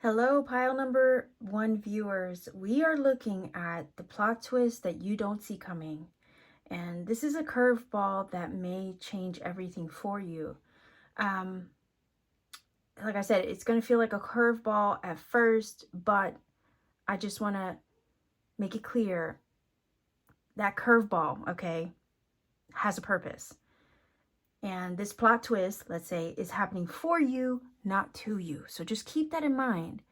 Hello, pile number 1 viewers. We are looking at the plot twist that you don't see coming. And this is a curveball that may change everything for you. Like I said, it's going to feel like a curveball at first, but I just want to make it clear that curveball, okay, has a purpose. And this plot twist, let's say, is happening for you, not to you. So just keep that in mind.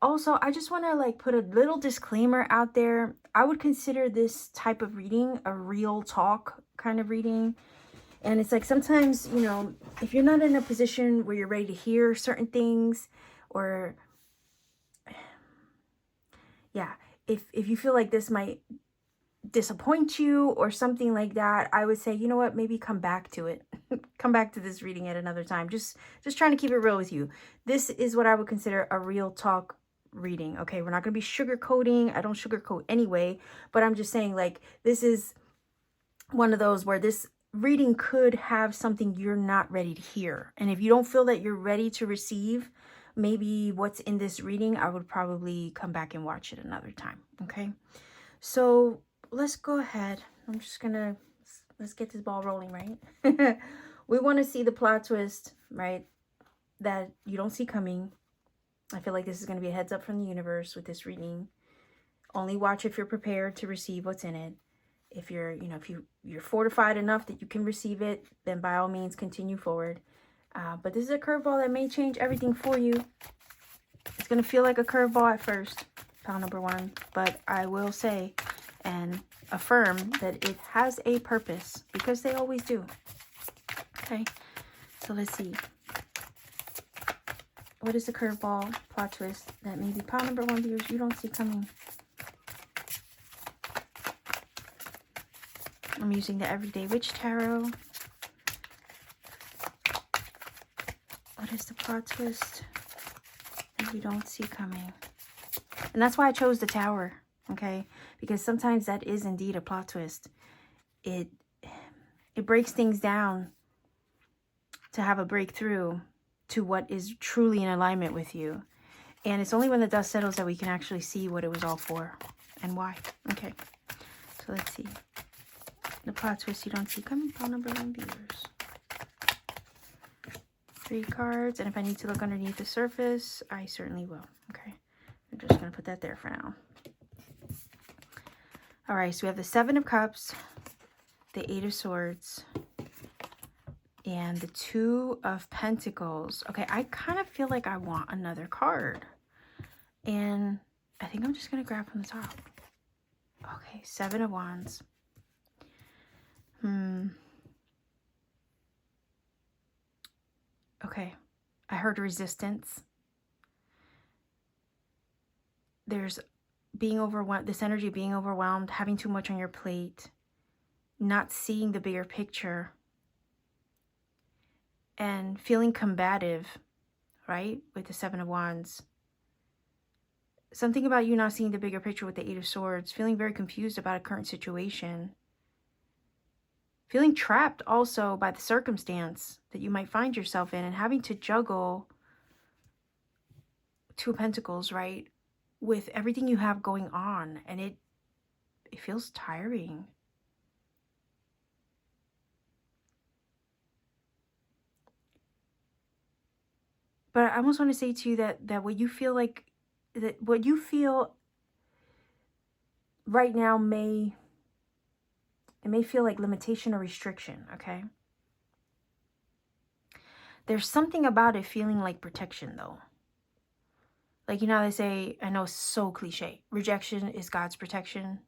Also, I just want to put a little disclaimer out there. I would consider this type of reading a real talk kind of reading. And it's like sometimes, if you're not in a position where you're ready to hear certain things, or yeah, if you feel like this might disappoint you or something like that, I would say, you know what, maybe come back to it. Come back to this reading at another time. Just trying to keep it real with you. This is what I would consider a real talk reading. Okay, we're not going to be sugarcoating. I don't sugarcoat anyway, but I'm just saying, this is one of those where this reading could have something you're not ready to hear. And if you don't feel that you're ready to receive maybe what's in this reading, I would probably come back and watch it another time. Okay, so let's go ahead. Let's get this ball rolling, right? We want to see the plot twist, right, that you don't see coming. I feel like this is going to be a heads up from the universe with this reading. Only watch if you're prepared to receive what's in it. If you're, if you're fortified enough that you can receive it, then by all means continue forward. But this is a curveball that may change everything for you. It's going to feel like a curveball at first, pile number 1, but I will say and affirm that it has a purpose, because they always do. Okay, so let's see. What is the curveball plot twist that maybe pile number 1 viewers you don't see coming? I'm using the Everyday Witch Tarot. What is the plot twist that you don't see coming? And that's why I chose the Tower, okay? Because sometimes that is indeed a plot twist. It breaks things down to have a breakthrough to what is truly in alignment with you. And it's only when the dust settles that we can actually see what it was all for and why. Okay, so let's see. The plot twist you don't see coming, pile number 1 viewers. 3 cards, and if I need to look underneath the surface, I certainly will. Okay, I'm just going to put that there for now. All right, so we have the 7 of Cups, the 8 of Swords, and the 2 of Pentacles. Okay, I kind of feel like I want another card. And I think I'm just going to grab from the top. Okay, 7 of Wands. Okay, I heard resistance. There's being overwhelmed, this energy of being overwhelmed, having too much on your plate, not seeing the bigger picture, and feeling combative, right, with the 7 of Wands. Something about you not seeing the bigger picture with the 8 of Swords, feeling very confused about a current situation, feeling trapped also by the circumstance that you might find yourself in, and having to juggle 2 of Pentacles, right, with everything you have going on, and it feels tiring. But I almost want to say to you that what you feel like, that what you feel right now may feel like limitation or restriction, okay? There's something about it feeling like protection, though. Like, you know how they say, I know it's so cliche, rejection is God's protection,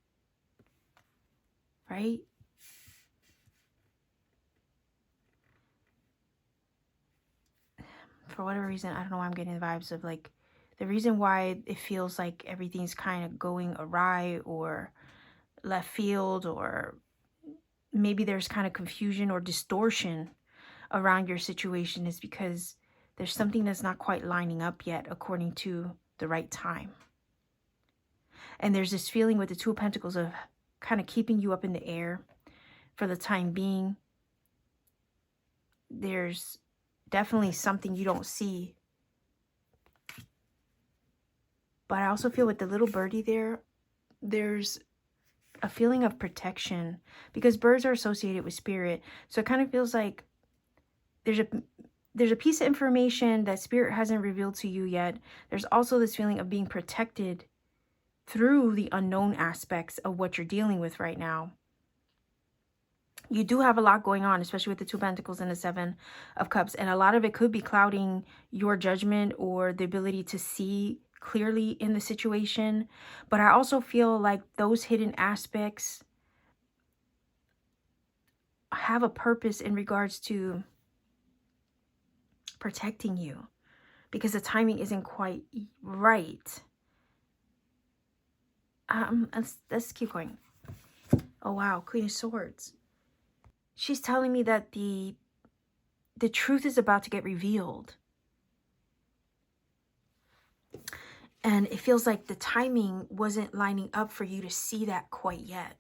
right? For whatever reason, I don't know why I'm getting the vibes of like, the reason why it feels like everything's kind of going awry or left field, or maybe there's kind of confusion or distortion around your situation, is because there's something that's not quite lining up yet according to the right time. And there's this feeling with the 2 of Pentacles of kind of keeping you up in the air for the time being. There's definitely something you don't see But I also feel with the little birdie there, there's a feeling of protection, because birds are associated with spirit. So it kind of feels like there's a piece of information that spirit hasn't revealed to you yet. There's also this feeling of being protected through the unknown aspects of what you're dealing with right now. You do have a lot going on, especially with the 2 Pentacles and the 7 of Cups. And a lot of it could be clouding your judgment or the ability to see clearly in the situation. But I also feel like those hidden aspects have a purpose in regards to protecting you, because the timing isn't quite right. Let's keep going. Oh, wow. Queen of Swords. She's telling me that the truth is about to get revealed. And it feels like the timing wasn't lining up for you to see that quite yet.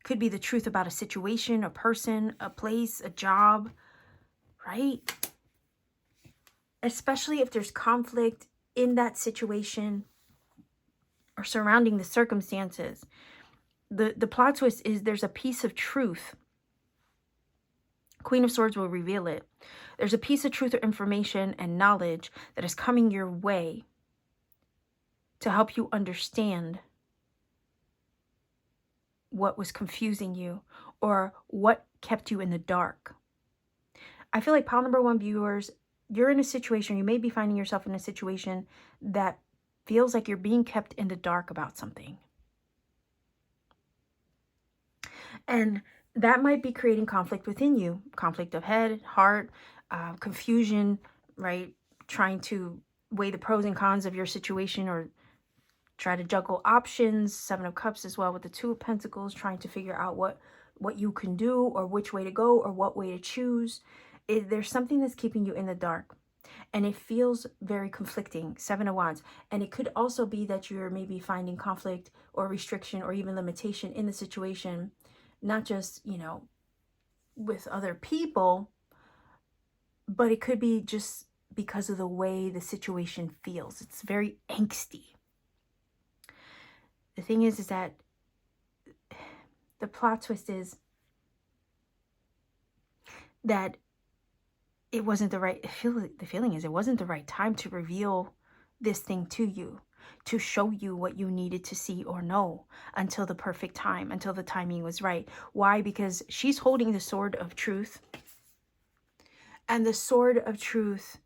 Could be the truth about a situation, a person, a place, a job, right? Especially if there's conflict in that situation or surrounding the circumstances. The plot twist is there's a piece of truth. Queen of Swords will reveal it. There's a piece of truth or information and knowledge that is coming your way to help you understand what was confusing you or what kept you in the dark. I feel like pile number 1 viewers, you're in a situation, you may be finding yourself in a situation that feels like you're being kept in the dark about something. And that might be creating conflict within you. Conflict of head, heart, confusion, right? Trying to weigh the pros and cons of your situation or try to juggle options. 7 of Cups as well with the 2 of Pentacles, trying to figure out what you can do or which way to go or what way to choose. There's something that's keeping you in the dark. And it feels very conflicting. 7 of Wands. And it could also be that you're maybe finding conflict or restriction or even limitation in the situation. Not just, you know, with other people, but it could be just because of the way the situation feels. It's very angsty. The thing is that the plot twist is that it wasn't the right, the feeling is it wasn't the right time to reveal this thing to you, to show you what you needed to see or know until the perfect time, until the timing was right. Why? Because she's holding the sword of truth. And the sword of truth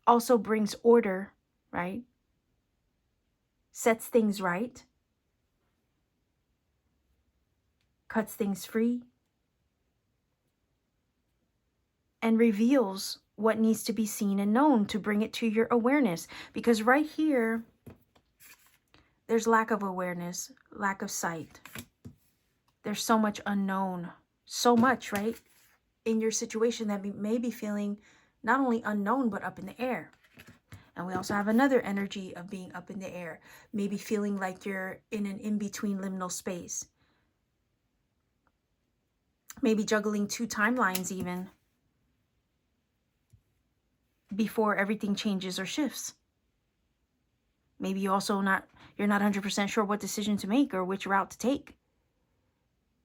also brings order, right? Sets things right. Cuts things free. And reveals what needs to be seen and known to bring it to your awareness. Because right here, there's lack of awareness, lack of sight. There's so much unknown, so much, right, in your situation that may be feeling not only unknown, but up in the air. And we also have another energy of being up in the air, maybe feeling like you're in an in-between liminal space. Maybe juggling 2 timelines even before everything changes or shifts. Maybe you're not 100% sure what decision to make or which route to take.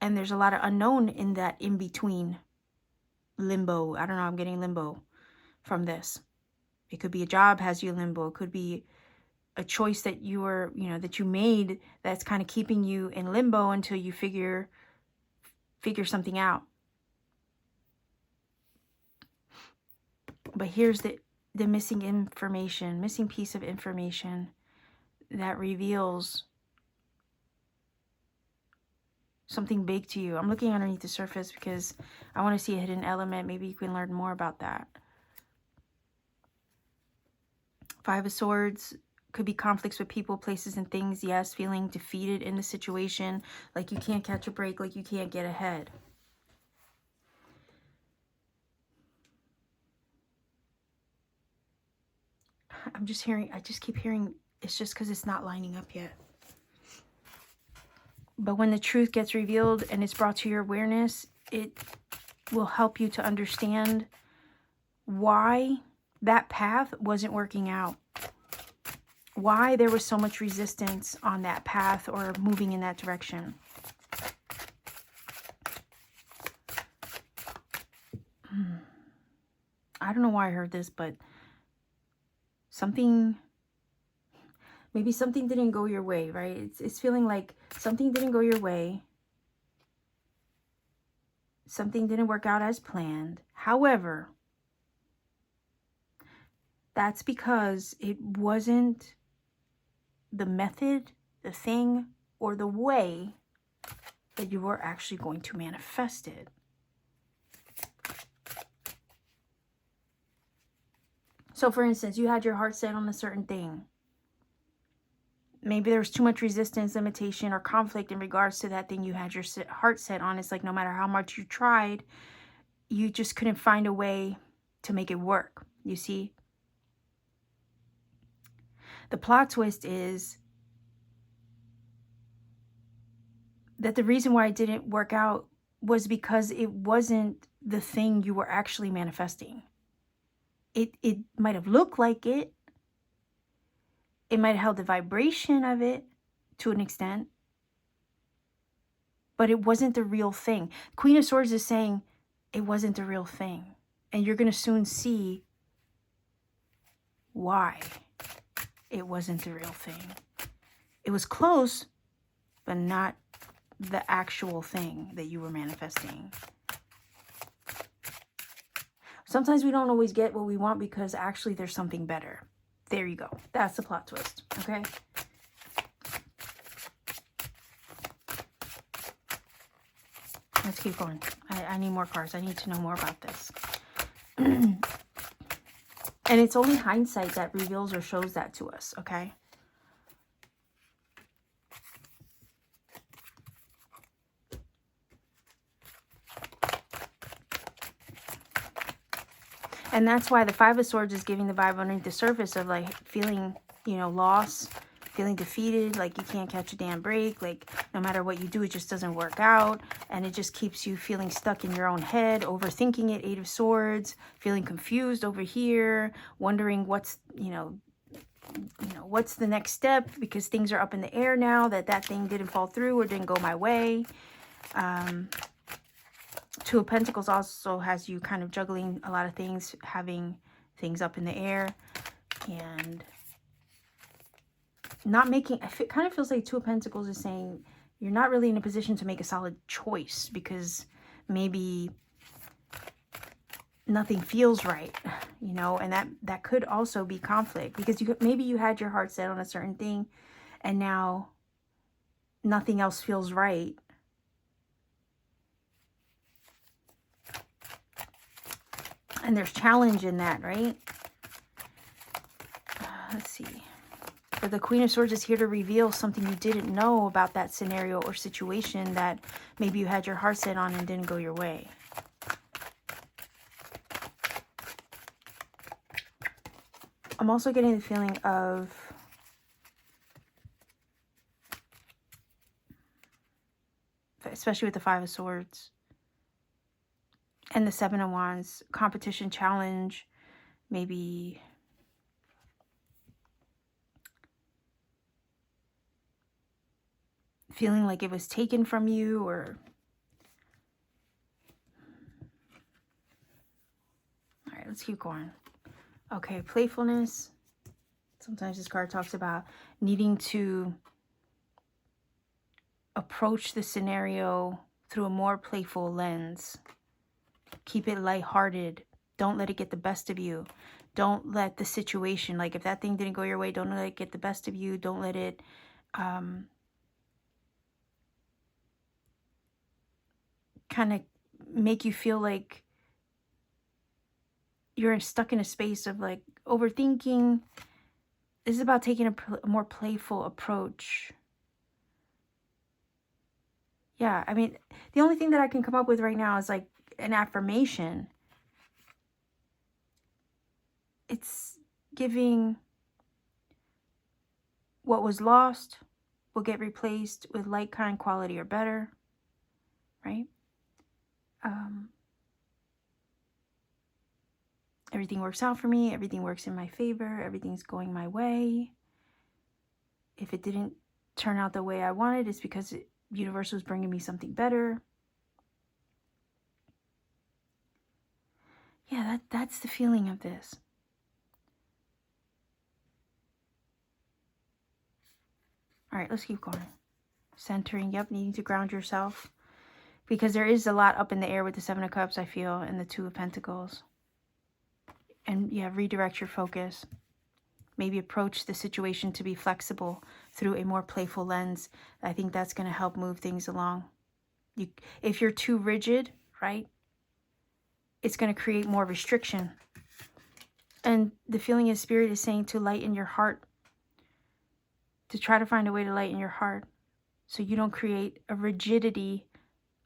And there's a lot of unknown in that in-between limbo. I don't know, I'm getting limbo from this. It could be a job has you limbo. It could be a choice that that you made that's kind of keeping you in limbo until you figure something out. But here's the missing information, missing piece of information that reveals something big to you. I'm looking underneath the surface because I want to see a hidden element. Maybe you can learn more about that. 5 of Swords could be conflicts with people, places, and things. Yes, feeling defeated in the situation, like you can't catch a break, like you can't get ahead. I just keep hearing, it's just because it's not lining up yet. But when the truth gets revealed and it's brought to your awareness, it will help you to understand why that path wasn't working out. Why there was so much resistance on that path or moving in that direction. I don't know why I heard this, but maybe something didn't go your way, right? It's feeling like something didn't go your way. Something didn't work out as planned. However, that's because it wasn't the method, the thing, or the way that you were actually going to manifest it. So for instance, you had your heart set on a certain thing. Maybe there was too much resistance, limitation, or conflict in regards to that thing you had your heart set on. It's like no matter how much you tried, you just couldn't find a way to make it work. You see? The plot twist is that the reason why it didn't work out was because it wasn't the thing you were actually manifesting. It might have looked like it. It might have held the vibration of it to an extent. But it wasn't the real thing. Queen of Swords is saying it wasn't the real thing. And you're going to soon see why it wasn't the real thing. It was close, but not the actual thing that you were manifesting. Sometimes we don't always get what we want because actually there's something better. There you go. That's the plot twist, okay? Let's keep going. I need more cards. I need to know more about this. And it's only hindsight that reveals or shows that to us, okay? And that's why the Five of Swords is giving the vibe underneath the surface of like feeling, you know, loss, feeling defeated, like you can't catch a damn break, like no matter what you do, it just doesn't work out. And it just keeps you feeling stuck in your own head, overthinking it, Eight of Swords, feeling confused over here, wondering what's, what's the next step because things are up in the air now that thing didn't fall through or didn't go my way. Two of Pentacles also has you kind of juggling a lot of things, having things up in the air and not making, it kind of feels like Two of Pentacles is saying you're not really in a position to make a solid choice because maybe nothing feels right, you know, and that could also be conflict because maybe you had your heart set on a certain thing and now nothing else feels right. And there's challenge in that, right? Let's see. But the Queen of Swords is here to reveal something you didn't know about that scenario or situation that maybe you had your heart set on and didn't go your way. I'm also getting the feeling of especially with the Five of Swords and the Seven of Wands, competition, challenge, maybe feeling like it was taken from you or... All right, let's keep going. Okay, playfulness. Sometimes this card talks about needing to approach the scenario through a more playful lens. Keep it lighthearted. Don't let it get the best of you. Don't let the situation, like if that thing didn't go your way, don't let it get the best of you. Don't let it kind of make you feel like you're stuck in a space of like overthinking. This is about taking a more playful approach. Yeah, I mean, the only thing that I can come up with right now is like an affirmation. It's giving what was lost will get replaced with like, kind, quality, or better, right? Everything works out for me. Everything works in my favor. Everything's going my way. If it didn't turn out the way I wanted, it's because the universe was bringing me something better. Yeah, that's the feeling of this. All right, let's keep going. Centering, yep, needing to ground yourself. Because there is a lot up in the air with the Seven of Cups, I feel, and the Two of Pentacles. And yeah, redirect your focus. Maybe approach the situation to be flexible through a more playful lens. I think that's going to help move things along. If you're too rigid, right, it's going to create more restriction. And the feeling of Spirit is saying to lighten your heart, to try to find a way to lighten your heart so you don't create a rigidity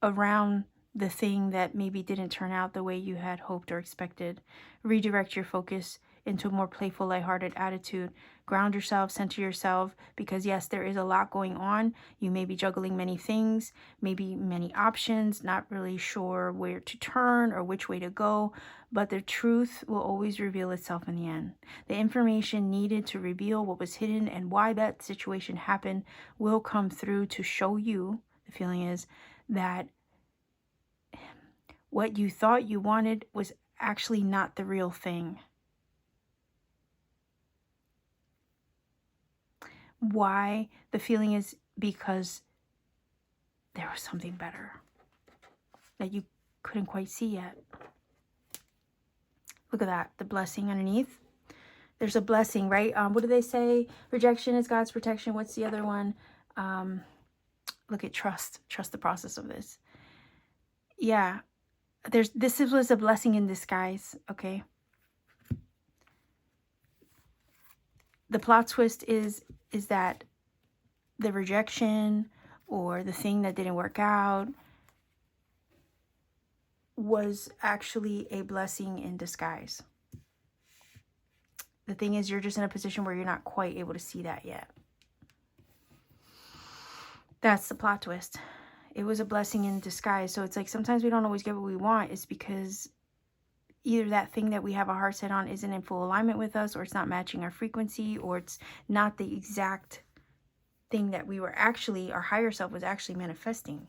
around the thing that maybe didn't turn out the way you had hoped or expected. Redirect your focus into a more playful, lighthearted attitude. Ground yourself, center yourself, because yes, there is a lot going on. You may be juggling many things, maybe many options, not really sure where to turn or which way to go, but the truth will always reveal itself in the end. The information needed to reveal what was hidden and why that situation happened will come through to show you, the feeling is, that what you thought you wanted was actually not the real thing. Why? The feeling is because there was something better that you couldn't quite see yet. Look at that, the blessing underneath. There's a blessing, right? What do they say? Rejection is God's protection. What's the other one? Look at trust. Trust the process of this. Yeah, this was a blessing in disguise, okay? The plot twist is that the rejection or the thing that didn't work out was actually a blessing in disguise. The thing is, you're just in a position where you're not quite able to see that yet. That's the plot twist. It was a blessing in disguise. So it's like sometimes we don't always get what we want. It's because either that thing that we have a heart set on isn't in full alignment with us, or it's not matching our frequency, or it's not the exact thing that we were actually, our higher self was actually manifesting.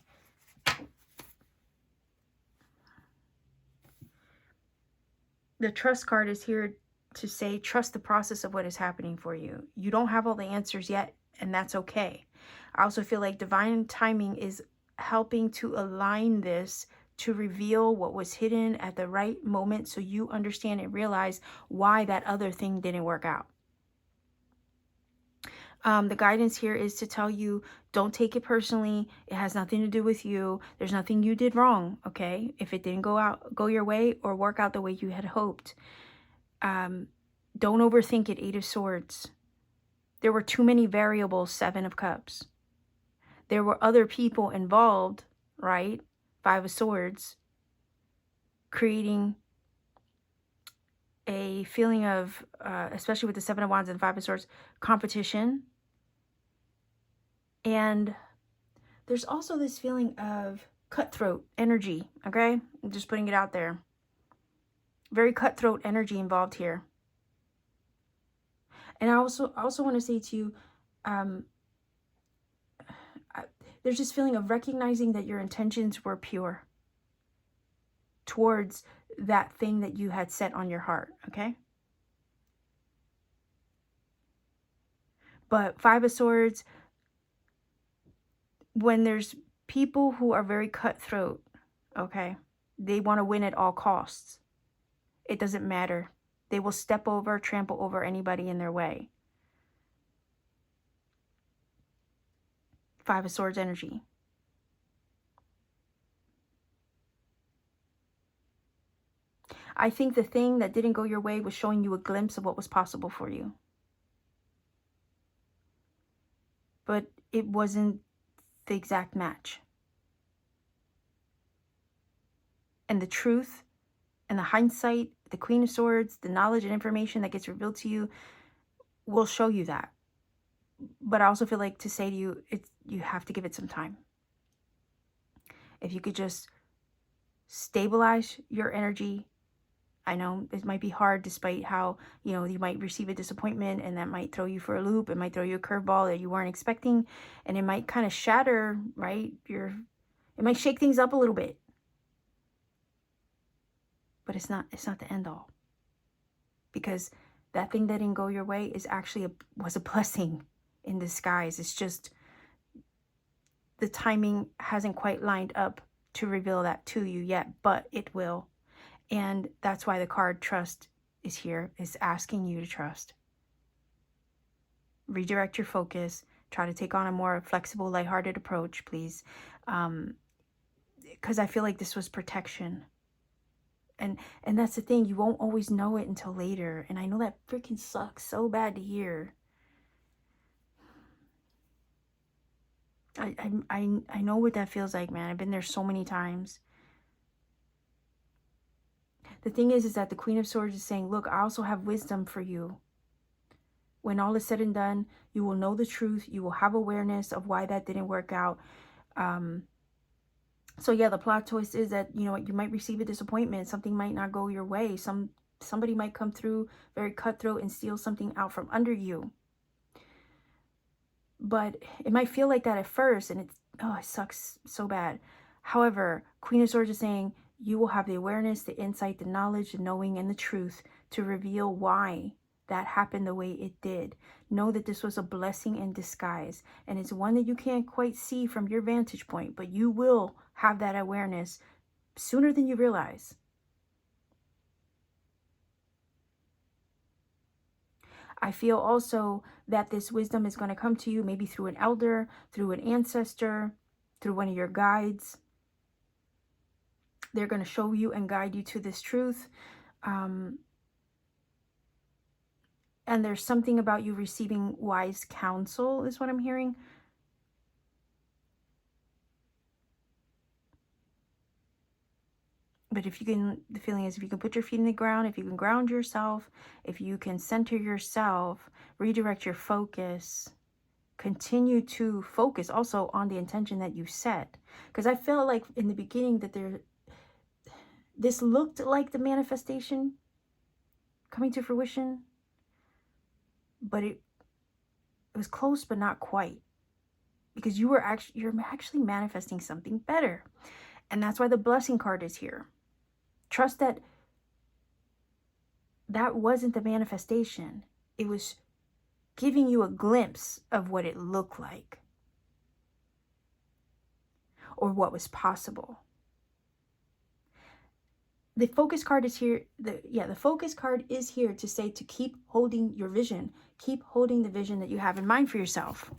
The trust card is here to say, trust the process of what is happening for you. You don't have all the answers yet, and that's okay. I also feel like divine timing is helping to align this to reveal what was hidden at the right moment so you understand and realize why that other thing didn't work out. The guidance here is to tell you, don't take it personally. It has nothing to do with you. There's nothing you did wrong, okay? If it didn't go your way or work out the way you had hoped. Don't overthink it, 8 of Swords. There were too many variables, 7 of Cups. There were other people involved, right? 5 of Swords. Creating a feeling of, especially with the 7 of Wands and 5 of Swords, competition. And there's also this feeling of cutthroat energy, okay? I'm just putting it out there. Very cutthroat energy involved here. And I also want to say to you, there's this feeling of recognizing that your intentions were pure towards that thing that you had set on your heart, okay? But 5 of Swords, when there's people who are very cutthroat, okay, they want to win at all costs. It doesn't matter. They will step over, trample over anybody in their way. 5 of Swords energy. I think the thing that didn't go your way was showing you a glimpse of what was possible for you. But it wasn't the exact match. And the truth and the hindsight, the Queen of Swords, the knowledge and information that gets revealed to you will show you that. But I also feel like to say to you, you have to give it some time. If you could just stabilize your energy, I know it might be hard, despite how, you know, you might receive a disappointment and that might throw you for a loop. It might throw you a curveball that you weren't expecting, and it might kind of shatter, right? It might shake things up a little bit, but it's not the end all, because that thing that didn't go your way is actually was a blessing in disguise. It's just the timing hasn't quite lined up to reveal that to you yet, but it will. And that's why the card trust is here, is asking you to trust. Redirect your focus. Try to take on a more flexible, lighthearted approach, please. Because I feel like this was protection. And that's the thing. You won't always know it until later. And I know that freaking sucks so bad to hear. I know what that feels like, man. I've been there so many times. The thing is that the Queen of Swords is saying, look, I also have wisdom for you. When all is said and done, you will know the truth. You will have awareness of why that didn't work out. So yeah, the plot twist is that, you know, you might receive a disappointment. Something might not go your way. Somebody might come through very cutthroat and steal something out from under you. But it might feel like that at first, and it sucks so bad. However, Queen of Swords is saying you will have the awareness, the insight, the knowledge, the knowing, and the truth to reveal why that happened the way it did. Know that this was a blessing in disguise, and it's one that you can't quite see from your vantage point, but you will have that awareness sooner than you realize. I feel also that this wisdom is going to come to you maybe through an elder, through an ancestor, through one of your guides. They're going to show you and guide you to this truth. And there's something about you receiving wise counsel is what I'm hearing. But if you can, the feeling is if you can put your feet in the ground, if you can ground yourself, if you can center yourself, redirect your focus, continue to focus also on the intention that you set. Because I felt like in the beginning that this looked like the manifestation coming to fruition, but it was close, but not quite, because you're actually manifesting something better. And that's why the blessing card is here. Trust that that wasn't the manifestation. It was giving you a glimpse of what it looked like, or what was possible. The focus card is here. The focus card is here to say to keep holding your vision. Keep holding the vision that you have in mind for yourself.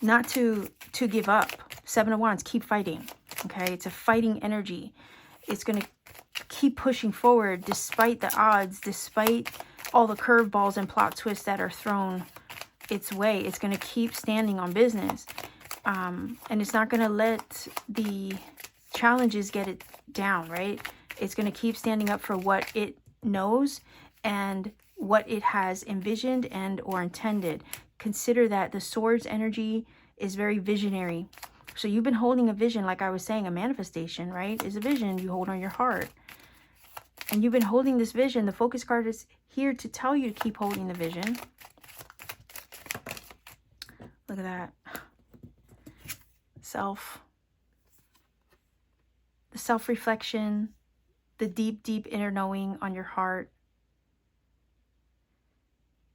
Not to give up. Seven of Wands, keep fighting. Okay, it's a fighting energy. It's going to keep pushing forward despite the odds, despite all the curveballs and plot twists that are thrown its way. It's going to keep standing on business. And it's not going to let the challenges get it down, right? It's going to keep standing up for what it knows and what it has envisioned and or intended. Consider that the Swords energy is very visionary. So you've been holding a vision, like I was saying, a manifestation, right? Is a vision you hold on your heart. And you've been holding this vision. The focus card is here to tell you to keep holding the vision. Look at that. The self-reflection, the deep, deep inner knowing on your heart.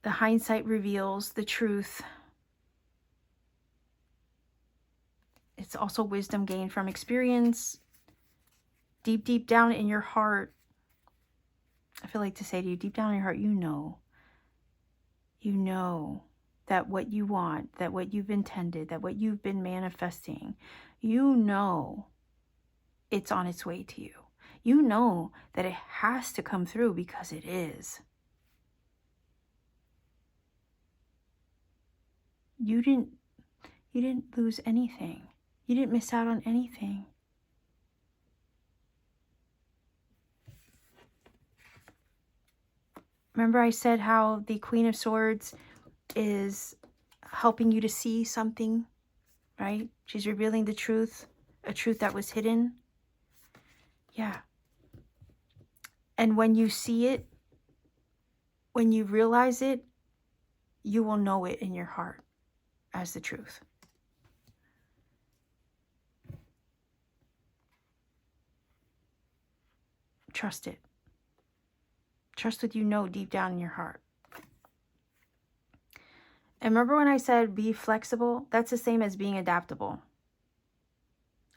The hindsight reveals the truth. It's also wisdom gained from experience. Deep, deep down in your heart, I feel like to say to you, deep down in your heart, you know that what you want, that what you've intended, that what you've been manifesting, you know it's on its way to you. You know that it has to come through because it is. You didn't lose anything. You didn't miss out on anything. Remember I said how the Queen of Swords is helping you to see something, right? She's revealing the truth, a truth that was hidden. Yeah. And when you see it, when you realize it, you will know it in your heart as the truth. Trust it. Trust what you know deep down in your heart. And remember when I said be flexible? That's the same as being adaptable.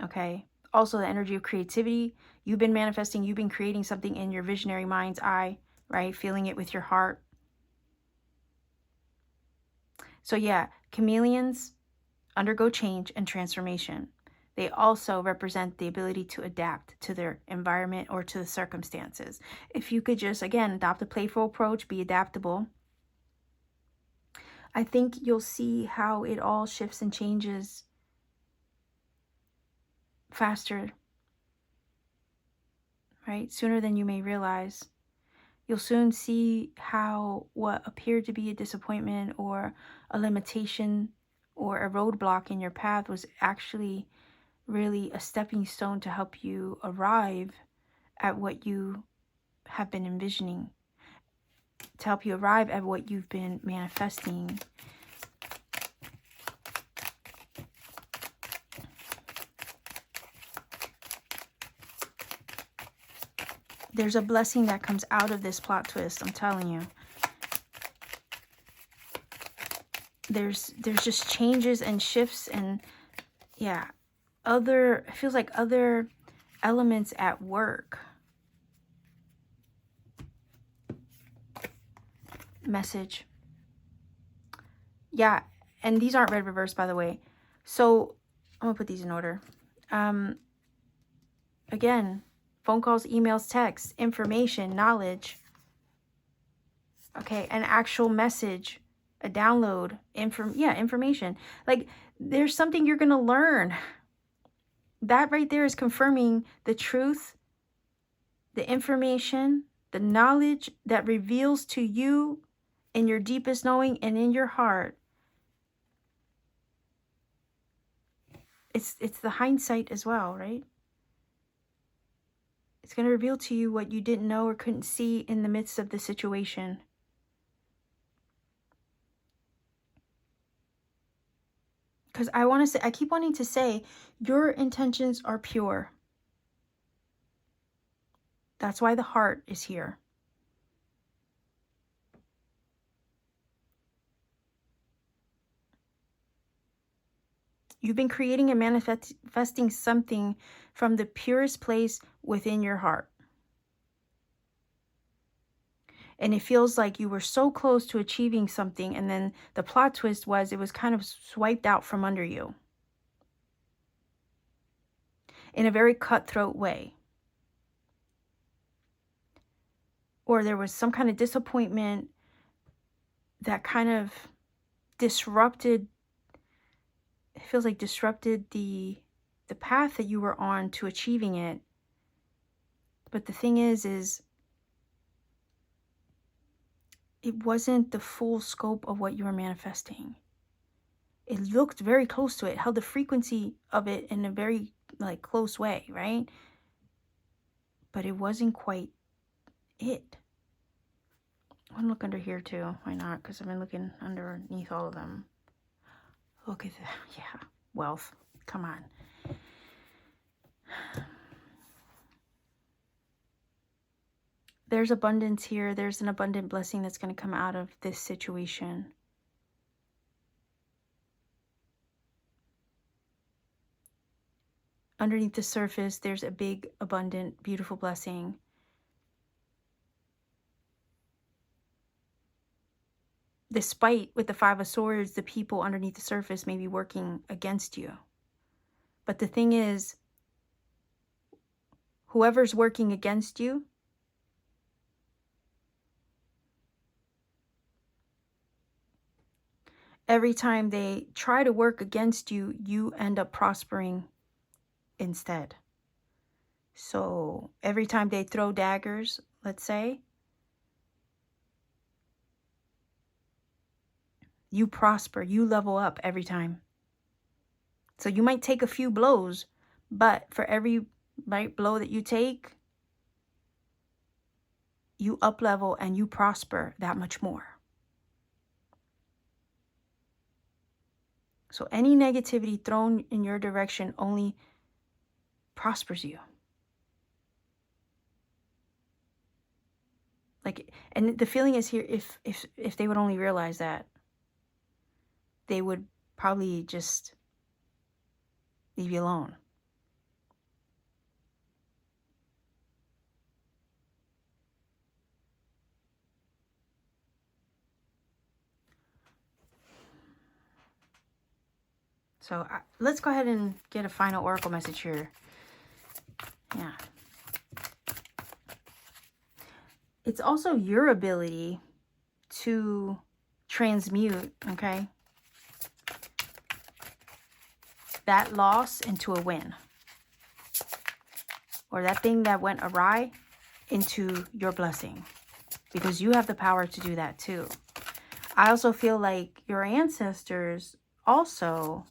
Okay? Also, the energy of creativity. You've been manifesting, you've been creating something in your visionary mind's eye, right? Feeling it with your heart. So yeah, chameleons undergo change and transformation. They also represent the ability to adapt to their environment or to the circumstances. If you could just, again, adopt a playful approach, be adaptable, I think you'll see how it all shifts and changes faster, right? Sooner than you may realize. You'll soon see how what appeared to be a disappointment or a limitation or a roadblock in your path was actually really a stepping stone to help you arrive at what you have been envisioning, to help you arrive at what you've been manifesting. There's a blessing that comes out of this plot twist, I'm telling you. There's just changes and shifts and, yeah, it feels like other elements at work. Message. Yeah, and these aren't read reverse, by the way. So I'm gonna put these in order. Again, phone calls, emails, texts, information, knowledge. Okay, an actual message, a download, information. Like, there's something you're gonna learn. That right there is confirming the truth, the information, the knowledge that reveals to you in your deepest knowing and in your heart. It's the hindsight as well, right? It's going to reveal to you what you didn't know or couldn't see in the midst of the situation. Because I keep wanting to say, your intentions are pure. That's why the heart is here. You've been creating and manifesting something from the purest place within your heart. And it feels like you were so close to achieving something, and then the plot twist was it was kind of swiped out from under you in a very cutthroat way. Or there was some kind of disappointment that kind of disrupted, it feels like disrupted the path that you were on to achieving it. But the thing is it wasn't the full scope of what you were manifesting. It looked very close to it, held the frequency of it in a very close way, right? But it wasn't quite it. I want to look under here too. Why not? Because I've been looking underneath all of them. Look at that. Yeah. Wealth. Come on. There's abundance here. There's an abundant blessing that's going to come out of this situation. Underneath the surface, there's a big, abundant, beautiful blessing. Despite with the Five of Swords, the people underneath the surface may be working against you. But the thing is, whoever's working against you, every time they try to work against you, you end up prospering instead. So every time they throw daggers, let's say, you prosper, you level up every time. So you might take a few blows, but for every right, blow that you take, you up level and you prosper that much more. So any negativity thrown in your direction only prospers you. Like, and the feeling is here, if they would only realize that, they would probably just leave you alone. So let's go ahead and get a final oracle message here. Yeah. It's also your ability to transmute, okay, that loss into a win. Or that thing that went awry into your blessing. Because you have the power to do that too. I also feel like your ancestors also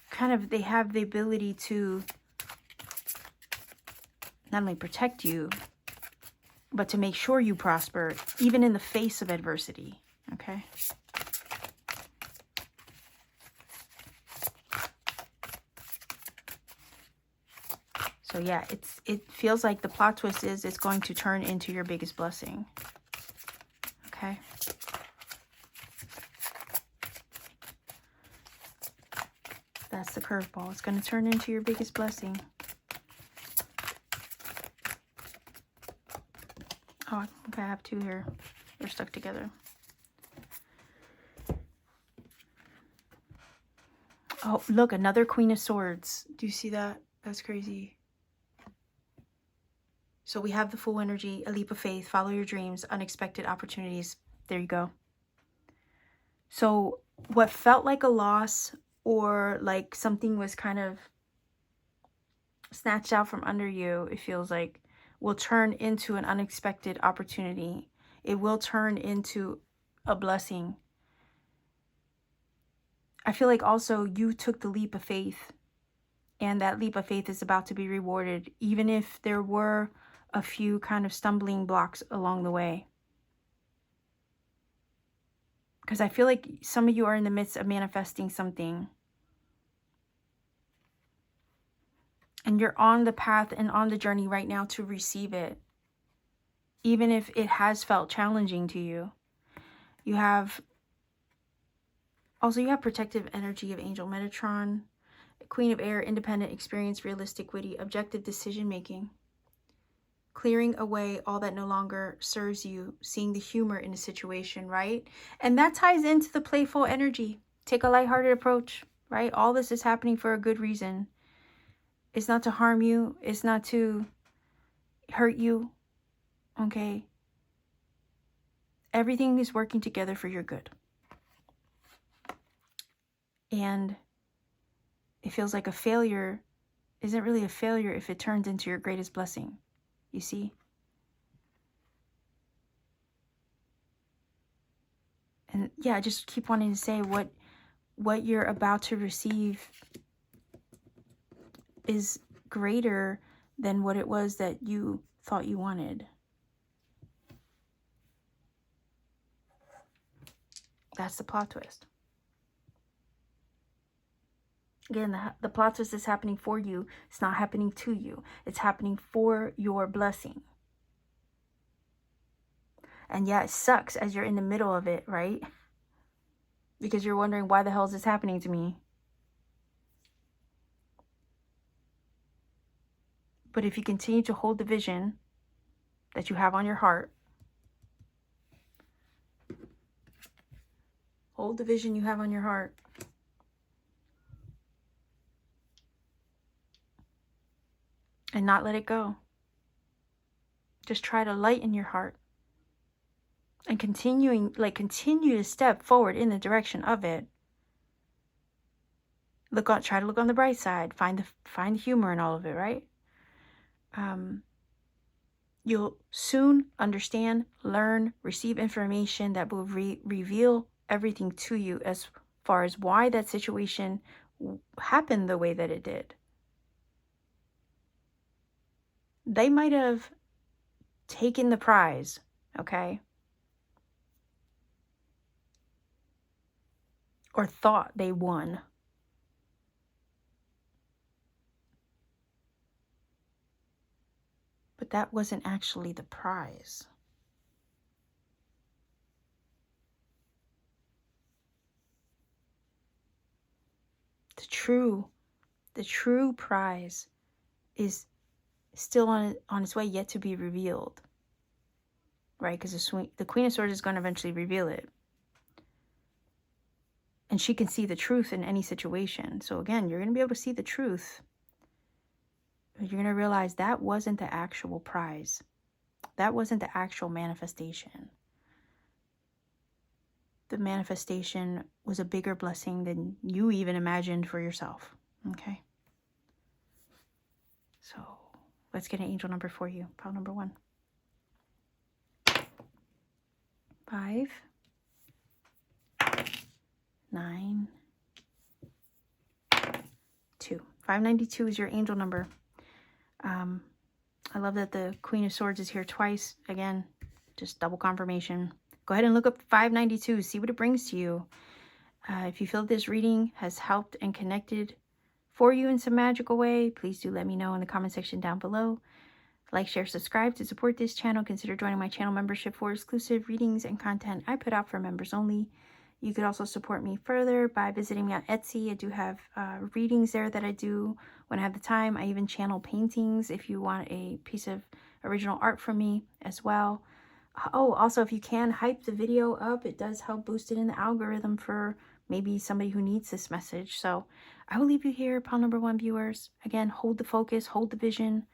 kind of, they have the ability to not only protect you, but to make sure you prosper, even in the face of adversity, okay? So yeah, it feels like the plot twist is it's going to turn into your biggest blessing, okay? That's the curveball. It's going to turn into your biggest blessing. Oh, okay, I have two here. They're stuck together. Oh, look, another Queen of Swords. Do you see that? That's crazy. So we have the full energy, a leap of faith, follow your dreams, unexpected opportunities. There you go. So what felt like a loss or like something was kind of snatched out from under you, it feels like, will turn into an unexpected opportunity. It will turn into a blessing. I feel like also you took the leap of faith, and that leap of faith is about to be rewarded, even if there were a few kind of stumbling blocks along the way. Because I feel like some of you are in the midst of manifesting something. And you're on the path and on the journey right now to receive it. Even if it has felt challenging to you. You have protective energy of Angel Metatron. Queen of Air, independent, experienced, realistic, witty, objective decision making. Clearing away all that no longer serves you. Seeing the humor in a situation, right? And that ties into the playful energy. Take a lighthearted approach, right? All this is happening for a good reason. It's not to harm you. It's not to hurt you. Okay? Everything is working together for your good. And it feels like a failure isn't really a failure if it turns into your greatest blessing. You see? And yeah, I just keep wanting to say what you're about to receive is greater than what it was that you thought you wanted. That's the plot twist. Again, the plot twist is happening for you. It's not happening to you. It's happening for your blessing. And yeah, it sucks as you're in the middle of it, right? Because you're wondering, why the hell is this happening to me? But if you continue to hold the vision that you have on your heart, hold the vision you have on your heart, and not let it go. Just try to lighten your heart. And continue to step forward in the direction of it. Try to look on the bright side. Find the humor in all of it, right? You'll soon understand, learn, receive information that will reveal everything to you as far as why that situation happened the way that it did. They might have taken the prize, okay? Or thought they won. But that wasn't actually the prize. The true prize is still on its way, yet to be revealed. Right? Because the Queen of Swords is going to eventually reveal it. And she can see the truth in any situation. So again, you're going to be able to see the truth. But you're going to realize that wasn't the actual prize. That wasn't the actual manifestation. The manifestation was a bigger blessing than you even imagined for yourself. Okay? So let's get an angel number for you. Pile number 1. 5, 9, 2. 592 is your angel number. I love that the Queen of Swords is here twice. Again, just double confirmation. Go ahead and look up 592. See what it brings to you. If you feel this reading has helped and connected for you in some magical way, please do let me know in the comment section down below. Like, share, subscribe to support this channel. Consider joining my channel membership for exclusive readings and content I put out for members only. You could also support me further by visiting me on Etsy. I do have readings there that I do when I have the time. I even channel paintings if you want a piece of original art from me as well. Oh, also, if you can, hype the video up. It does help boost it in the algorithm for maybe somebody who needs this message. So I will leave you here, pile number 1 viewers. Again, hold the focus, hold the vision.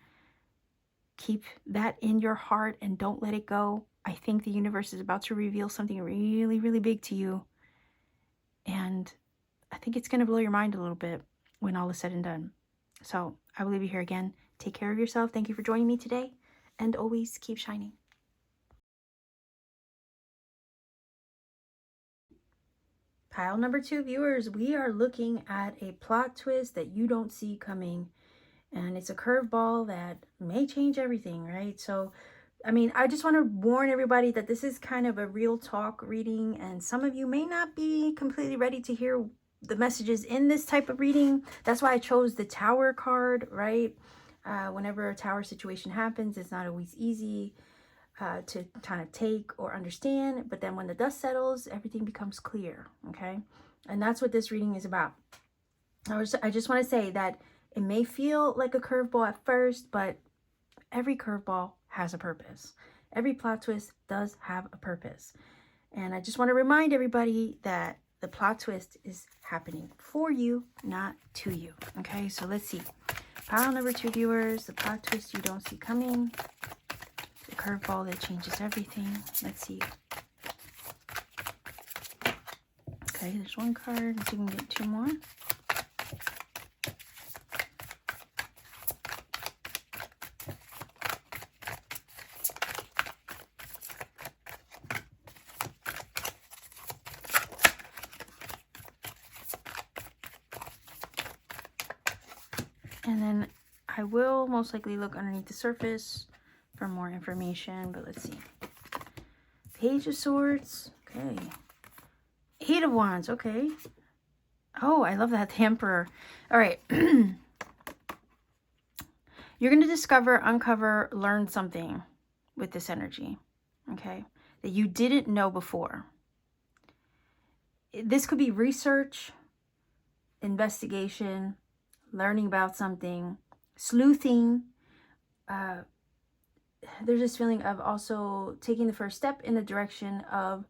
Keep that in your heart and don't let it go. I think the universe is about to reveal something really, really big to you. And I think it's going to blow your mind a little bit when all is said and done. So I will leave you here again. Take care of yourself. Thank you for joining me today. And always keep shining. Pile number 2 viewers, we are looking at a plot twist that you don't see coming. And it's a curveball that may change everything, right? So, I mean, I just want to warn everybody that this is kind of a real talk reading, and some of you may not be completely ready to hear the messages in this type of reading. That's why I chose the Tower card, right? Whenever a tower situation happens, it's not always easy to kind of take or understand. But then when the dust settles, everything becomes clear, okay? And that's what this reading is about. I just want to say that it may feel like a curveball at first, but every curveball has a purpose. Every plot twist does have a purpose. And I just want to remind everybody that the plot twist is happening for you, not to you. Okay, so let's see. Pile number 2 viewers, the plot twist you don't see coming. The curveball that changes everything. Let's see. Okay, there's 1 card. Let's see if we can get 2 more. And then I will most likely look underneath the surface for more information, but let's see. Page of Swords, okay. 8 of Wands, okay. Oh, I love that, the Emperor. All right. You're going to discover, uncover, learn something with this energy, okay, that you didn't know before. This could be research, investigation, learning about something, sleuthing. There's this feeling of also taking the first step in the direction of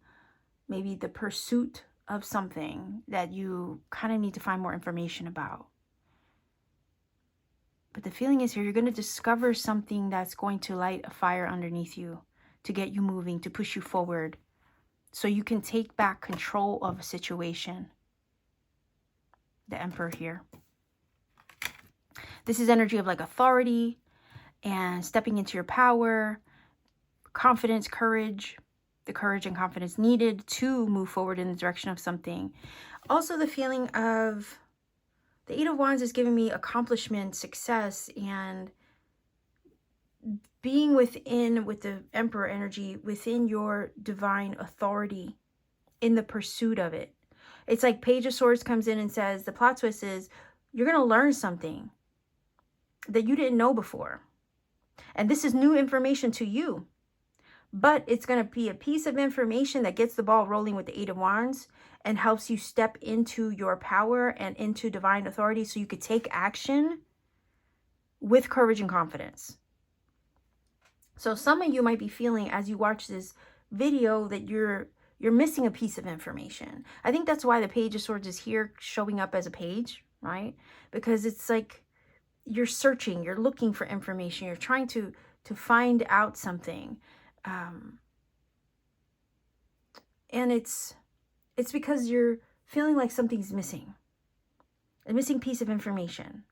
maybe the pursuit of something that you kind of need to find more information about. But the feeling is here, you're going to discover something that's going to light a fire underneath you, to get you moving, to push you forward, so you can take back control of a situation. The Emperor here. This is energy of like authority and stepping into your power, confidence, courage. the courage and confidence needed to move forward in the direction of something. Also, the feeling of the Eight of Wands is giving me accomplishment, success, and being within, with the Emperor energy, within your divine authority in the pursuit of it. It's like Page of Swords comes in and says, the plot twist is you're going to learn something that you didn't know before. And this is new information to you. But it's going to be a piece of information that gets the ball rolling with the Eight of Wands and helps you step into your power and into divine authority so you could take action with courage and confidence. So some of you might be feeling as you watch this video that you're missing a piece of information. I think that's why the Page of Swords is here showing up as a page, right? Because it's like you're searching, you're looking for information, you're trying to find out something. And it's because you're feeling like something's missing. A missing piece of information.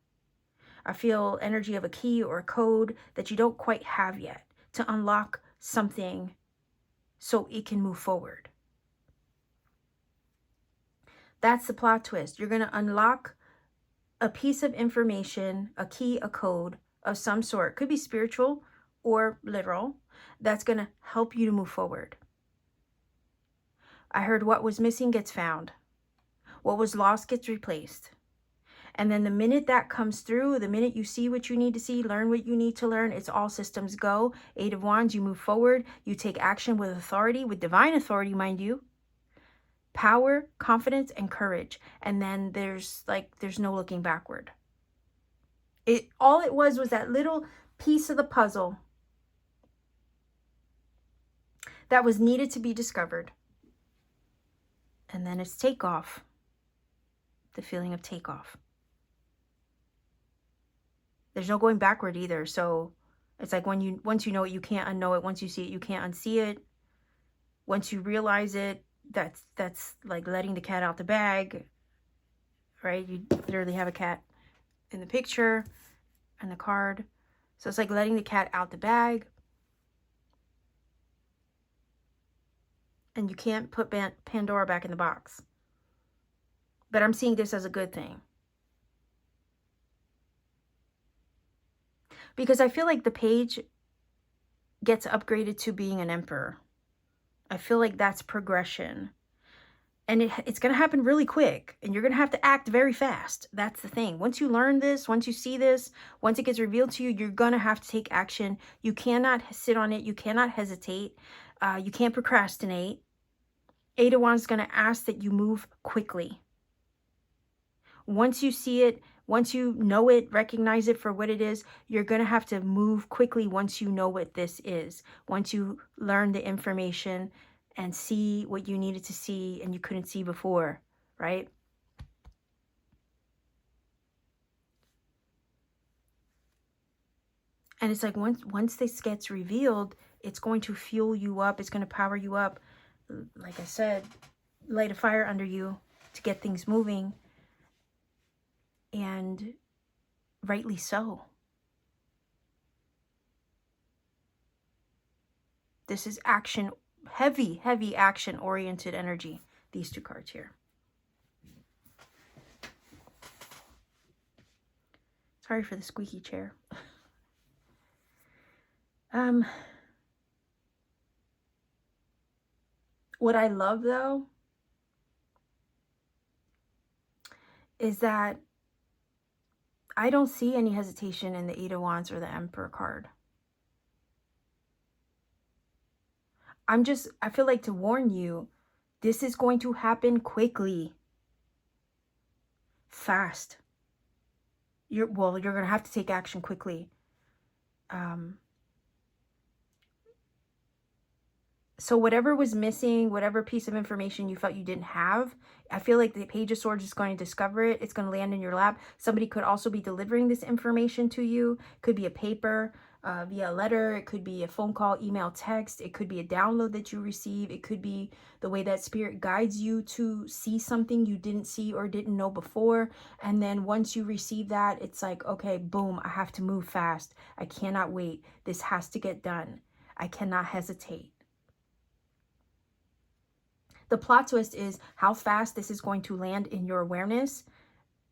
I feel energy of a key or a code that you don't quite have yet to unlock something so it can move forward. That's the plot twist. You're going to unlock a piece of information, a key, a code of some sort. Could be spiritual or literal. That's going to help you to move forward. I heard what was missing gets found. What was lost gets replaced. And then the minute that comes through, the minute you see what you need to see, learn what you need to learn, it's all systems go. Eight of Wands, you move forward. You take action with authority, with divine authority, mind you. Power, confidence, and courage. And then there's no looking backward. All it was that little piece of the puzzle that was needed to be discovered. And then it's takeoff. The feeling of takeoff. There's no going backward either. So it's like once you know it, you can't unknow it. Once you see it, you can't unsee it. Once you realize it, that's like letting the cat out the bag, right? You literally have a cat in the picture and the card. So it's like letting the cat out the bag. And you can't put Pandora back in the box. But I'm seeing this as a good thing. Because I feel like the page gets upgraded to being an emperor. I feel like that's progression. And it's going to happen really quick. And you're going to have to act very fast. That's the thing. Once you learn this, once you see this, once it gets revealed to you, you're going to have to take action. You cannot sit on it. You cannot hesitate. You can't procrastinate. Eight of Wands is going to ask that you move quickly. Once you see it, once you know it, recognize it for what it is, you're going to have to move quickly once you know what this is. Once you learn the information and see what you needed to see and you couldn't see before, right? And it's like once this gets revealed, it's going to fuel you up. It's going to power you up. Like I said, light a fire under you to get things moving. And rightly so. This is action, heavy action-oriented energy. These two cards here. Sorry for the squeaky chair. What I love, though, is that I don't see any hesitation in the Eight of Wands or the Emperor card. I feel like to warn you, this is going to happen quickly. Fast. You're going to have to take action quickly. So whatever was missing, whatever piece of information you felt you didn't have, I feel like the Page of Swords is going to discover it. It's going to land in your lap. Somebody could also be delivering this information to you. Could be a paper, via a letter. It could be a phone call, email, text. It could be a download that you receive. It could be the way that spirit guides you to see something you didn't see or didn't know before. And then once you receive that, it's like, okay, boom, I have to move fast. I cannot wait. This has to get done. I cannot hesitate. The plot twist is how fast this is going to land in your awareness,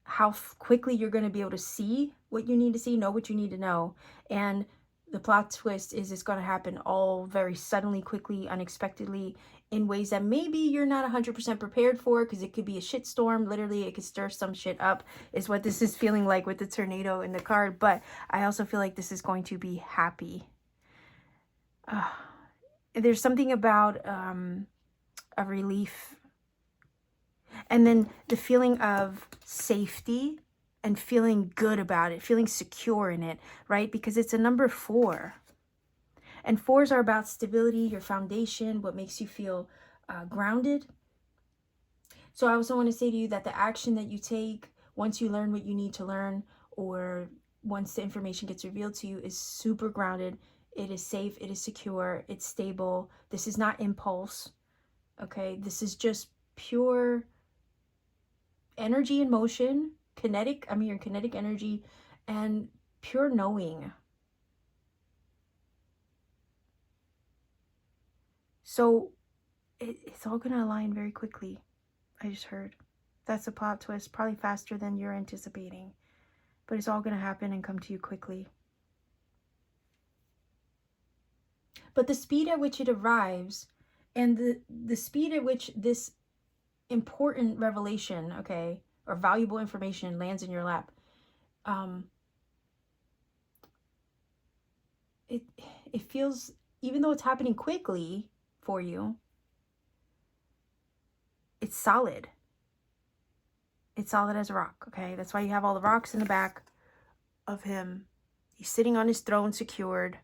how quickly you're going to be able to see what you need to see, know what you need to know. And the plot twist is it's going to happen all very suddenly, quickly, unexpectedly, in ways that maybe you're not 100% prepared for, because it could be a shitstorm. Literally, it could stir some shit up, is what this is feeling like with the tornado in the card. But I also feel like this is going to be happy. There's something about a relief. And then the feeling of safety and feeling good about it, feeling secure in it, right? Because it's a number 4. And 4s are about stability, your foundation, what makes you feel grounded. So I also want to say to you that the action that you take once you learn what you need to learn, or once the information gets revealed to you, is super grounded. It is safe, it is secure, it's stable. This is not impulse, okay? This is just pure energy in motion, your kinetic energy, and pure knowing. So it's all going to align very quickly. I just heard. That's a plot twist, probably faster than you're anticipating. But it's all going to happen and come to you quickly. But the speed at which it arrives, and the speed at which this important revelation, okay, or valuable information lands in your lap, it feels, even though it's happening quickly for you, it's solid. It's solid as a rock, okay? That's why you have all the rocks in the back of him. He's sitting on his throne, secured.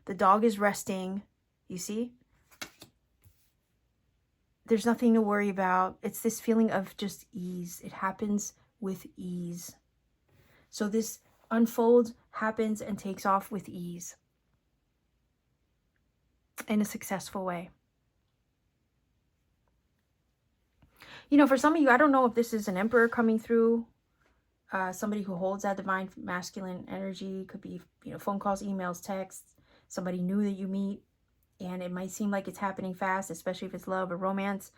The dog is resting, you see? There's nothing to worry about. It's this feeling of just ease. It happens with ease. So this unfolds, happens, and takes off with ease in a successful way. You know, for some of you, I don't know if this is an emperor coming through, somebody who holds that divine masculine energy. Could be, you know, phone calls, emails, texts, somebody new that you meet, and it might seem like it's happening fast, especially if it's love or romance.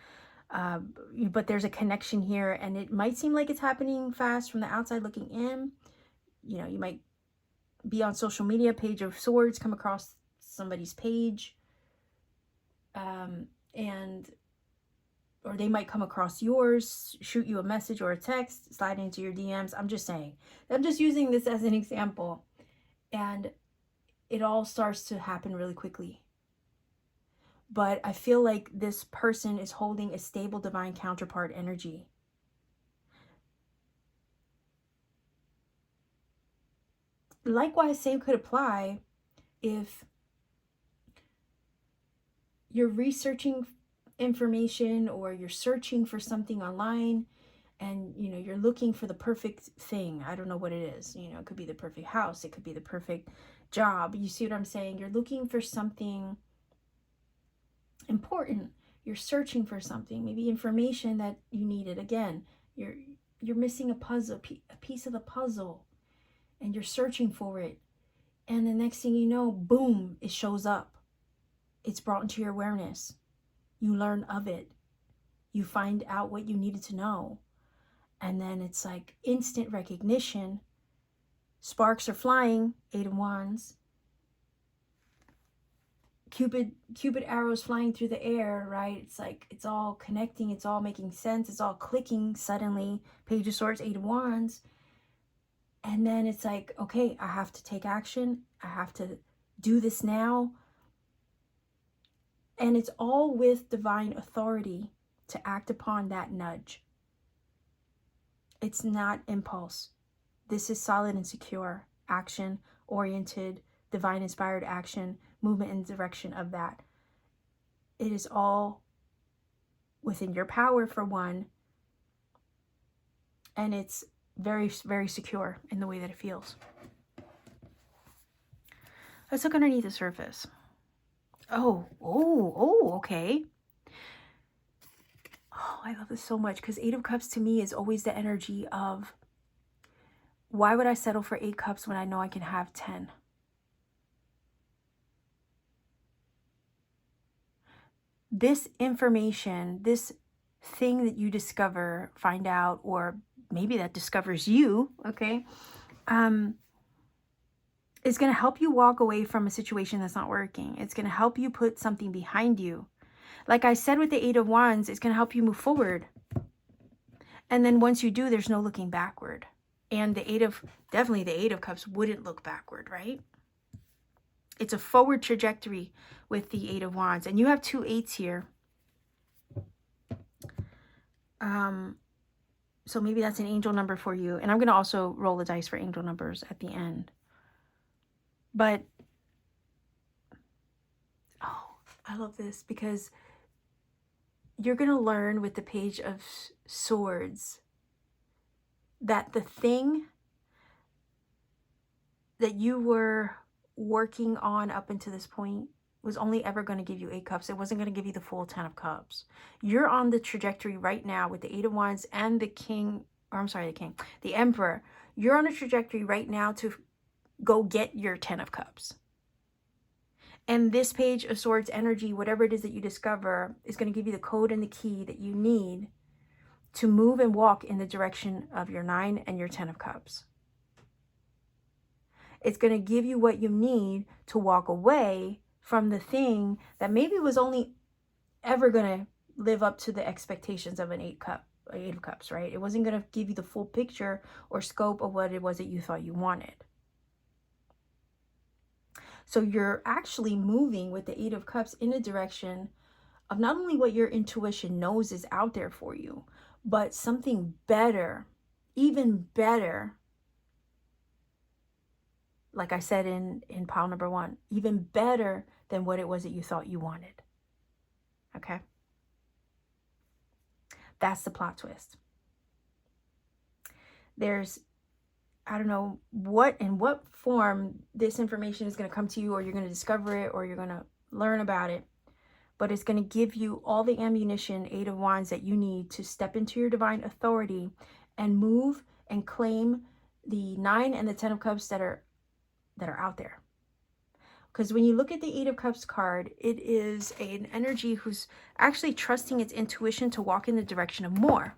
But there's a connection here, and it might seem like it's happening fast from the outside looking in. You know, you might be on social media, Page of Swords, come across somebody's page, or they might come across yours, shoot you a message or a text, slide into your DMs. I'm just saying. I'm just using this as an example. And it all starts to happen really quickly. But I feel like this person is holding a stable divine counterpart energy. Likewise, same could apply if you're researching information, or you're searching for something online, and you know, you're looking for the perfect thing. I don't know what it is. You know, it could be the perfect house, it could be the perfect job. You see what I'm saying? You're looking for something important. You're searching for something, maybe information that you needed. Again, you're missing a puzzle, a piece of the puzzle, and you're searching for it. And the next thing you know, boom, it shows up. It's brought into your awareness. You learn of it. You find out what you needed to know. And then it's like instant recognition. Sparks are flying, 8 of Wands. Cupid arrows flying through the air, right? It's like it's all connecting, it's all making sense, it's all clicking suddenly. Page of Swords, 8 of Wands. And then it's like, okay, I have to take action. I have to do this now. And it's all with divine authority to act upon that nudge. It's not impulse. This is solid and secure, action-oriented, divine-inspired action, movement in the direction of that. It is all within your power, for one, and it's very, very secure in the way that it feels. Let's look underneath the surface. Oh, okay. Oh, I love this so much, because 8 of Cups to me is always the energy of, why would I settle for 8 cups when I know I can have 10? This information, this thing that you discover, find out, or maybe that discovers you, okay, is going to help you walk away from a situation that's not working. It's going to help you put something behind you. Like I said with the Eight of Wands, it's going to help you move forward. And then once you do, there's no looking backward. And definitely the Eight of Cups wouldn't look backward, right? It's a forward trajectory with the Eight of Wands. And you have 2 8s here. So maybe that's an angel number for you. And I'm going to also roll the dice for angel numbers at the end. But, oh, I love this because you're going to learn with the Page of Swords that the thing that you were working on up until this point was only ever going to give you 8 cups. It wasn't going to give you the full 10 of cups. You're on the trajectory right now with the Eight of Wands and the King, or I'm sorry, the Emperor. You're on a trajectory right now to go get your 10 of cups. And this Page of Swords energy, whatever it is that you discover, is going to give you the code and the key that you need to move and walk in the direction of your 9 and your 10 of cups. It's going to give you what you need to walk away from the thing that maybe was only ever going to live up to the expectations of an 8 of cups, right? It wasn't going to give you the full picture or scope of what it was that you thought you wanted. So you're actually moving with the 8 of cups in a direction of not only what your intuition knows is out there for you, but something better, even better. Like I said in pile number 1, even better than what it was that you thought you wanted. Okay? That's the plot twist. There's, I don't know in what form this information is going to come to you, or you're going to discover it, or you're going to learn about it. But it's going to give you all the ammunition, 8 of Wands, that you need to step into your divine authority and move and claim the 9 and the 10 of Cups that are out there. Because when you look at the 8 of Cups card, it is an energy who's actually trusting its intuition to walk in the direction of more.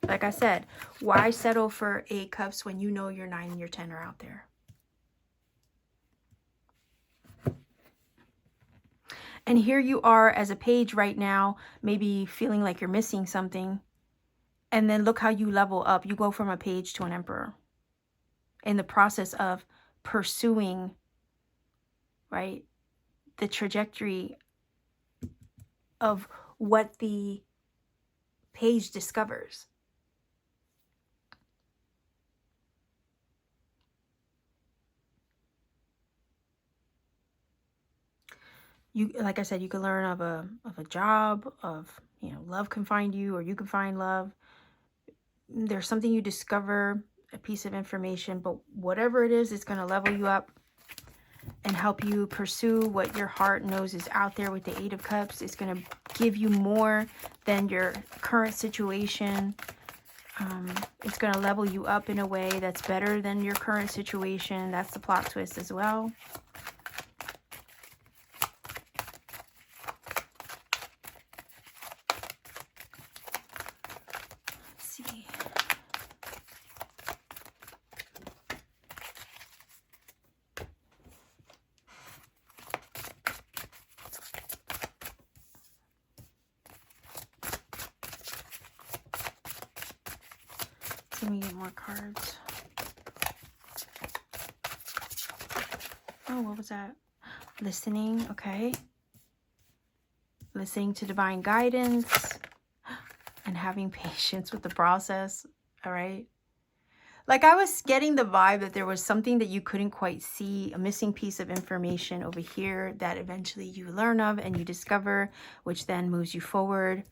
Like I said, why settle for 8 cups when you know your 9 and your 10 are out there? And here you are as a page right now, maybe feeling like you're missing something. And then look how you level up. You go from a page to an emperor in the process of pursuing, right, the trajectory of what the page discovers. You, like I said, you can learn of a job, of, love can find you, or you can find love. There's something you discover, a piece of information, but whatever it is, it's going to level you up and help you pursue what your heart knows is out there with the 8 of Cups. It's going to give you more than your current situation. It's going to level you up in a way that's better than your current situation. That's the plot twist as well. Let me get more cards. Oh, what was that? Listening, okay. Listening to divine guidance and having patience with the process, all right? Like I was getting the vibe that there was something that you couldn't quite see, a missing piece of information over here that eventually you learn of and you discover, which then moves you forward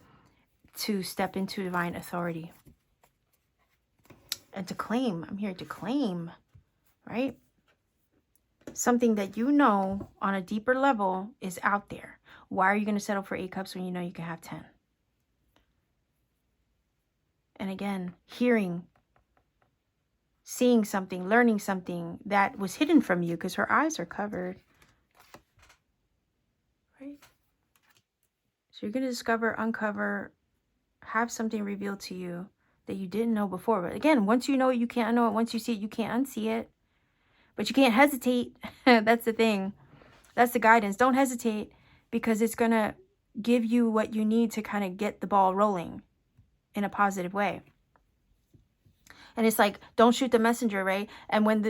to step into divine authority. And to claim, I'm here to claim, right? Something that you know on a deeper level is out there. Why are you going to settle for 8 cups when you know you can have 10? And again, hearing, seeing something, learning something that was hidden from you because her eyes are covered, right? So you're going to discover, uncover have something revealed to you that you didn't know before. But again, once you know it, you can't unknow it. Once you see it, you can't unsee it. But you can't hesitate. That's the thing. That's the guidance. Don't hesitate, because it's going to give you what you need to kind of get the ball rolling in a positive way. And it's like, don't shoot the messenger, right? And when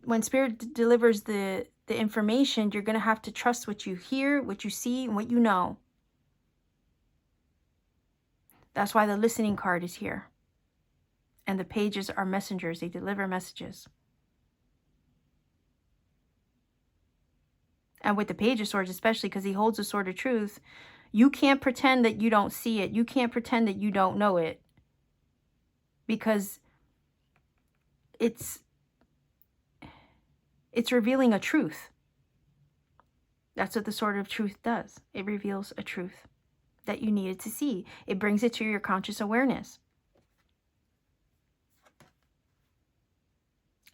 when Spirit delivers the information, you're going to have to trust what you hear, what you see, and what you know. That's why the listening card is here. And the pages are messengers. They deliver messages. And with the Page of Swords, especially because he holds the sword of truth, you can't pretend that you don't see it. You can't pretend that you don't know it. Because it's revealing a truth. That's what the sword of truth does. It reveals a truth that you needed to see. It brings it to your conscious awareness.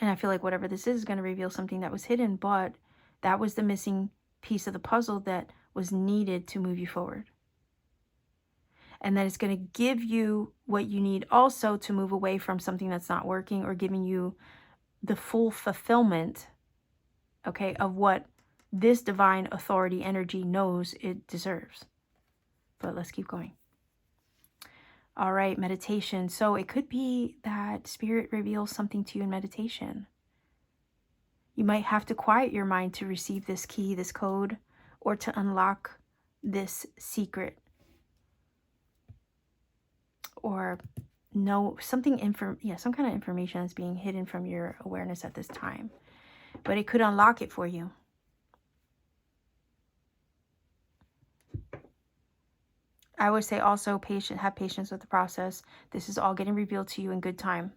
And I feel like whatever this is going to reveal something that was hidden, but that was the missing piece of the puzzle that was needed to move you forward. And that it's going to give you what you need also to move away from something that's not working, or giving you the full fulfillment, okay, of what this divine authority energy knows it deserves. But let's keep going. All right, meditation. So it could be that Spirit reveals something to you in meditation. You might have to quiet your mind to receive this key, this code, or to unlock this secret. Or know something, some kind of information is being hidden from your awareness at this time. But it could unlock it for you. I would say also have patience with the process. This is all getting revealed to you in good time.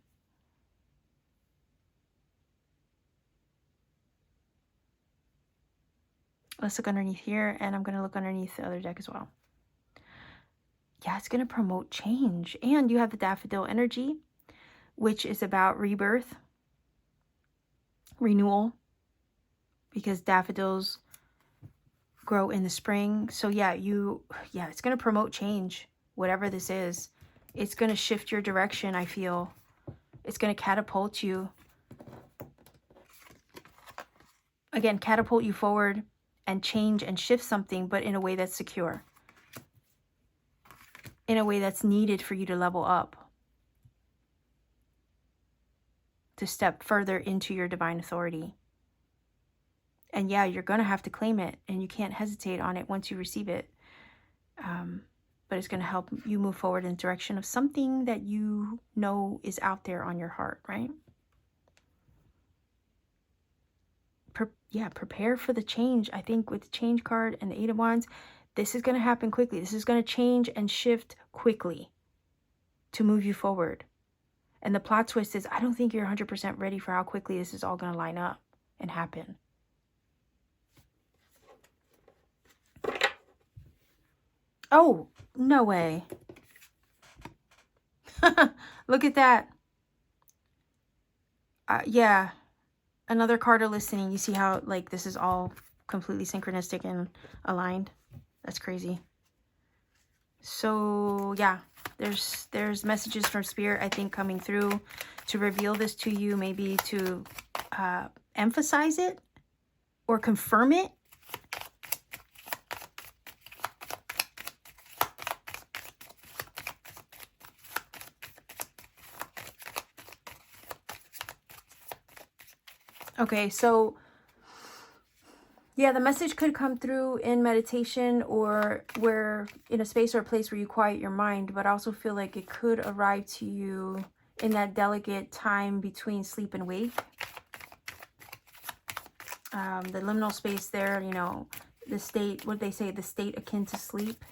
Let's look underneath here, and I'm going to look underneath the other deck as well. Yeah, it's going to promote change. And you have the daffodil energy, which is about rebirth, renewal, because daffodils grow in the spring. So yeah, it's going to promote change, whatever this is. It's going to shift your direction, I feel. It's going to catapult you. Again, catapult you forward and change and shift something, but in a way that's secure. In a way that's needed for you to level up. To step further into your divine authority. And yeah, you're going to have to claim it, and you can't hesitate on it once you receive it. But it's going to help you move forward in the direction of something that you know is out there on your heart, right? Prepare for the change. I think with the change card and the Eight of Wands, this is going to happen quickly. This is going to change and shift quickly to move you forward. And the plot twist is, I don't think you're 100% ready for how quickly this is all going to line up and happen. Oh, no way. Look at that. Yeah. Another card of listening. You see how, like, this is all completely synchronistic and aligned? That's crazy. So, yeah. There's messages from Spirit, I think, coming through to reveal this to you. Maybe to emphasize it or confirm it. Okay, so yeah, the message could come through in meditation, or where in a space or a place where you quiet your mind, but I also feel like it could arrive to you in that delicate time between sleep and wake. The liminal space there, you know, the state, what they say, the state akin to sleep.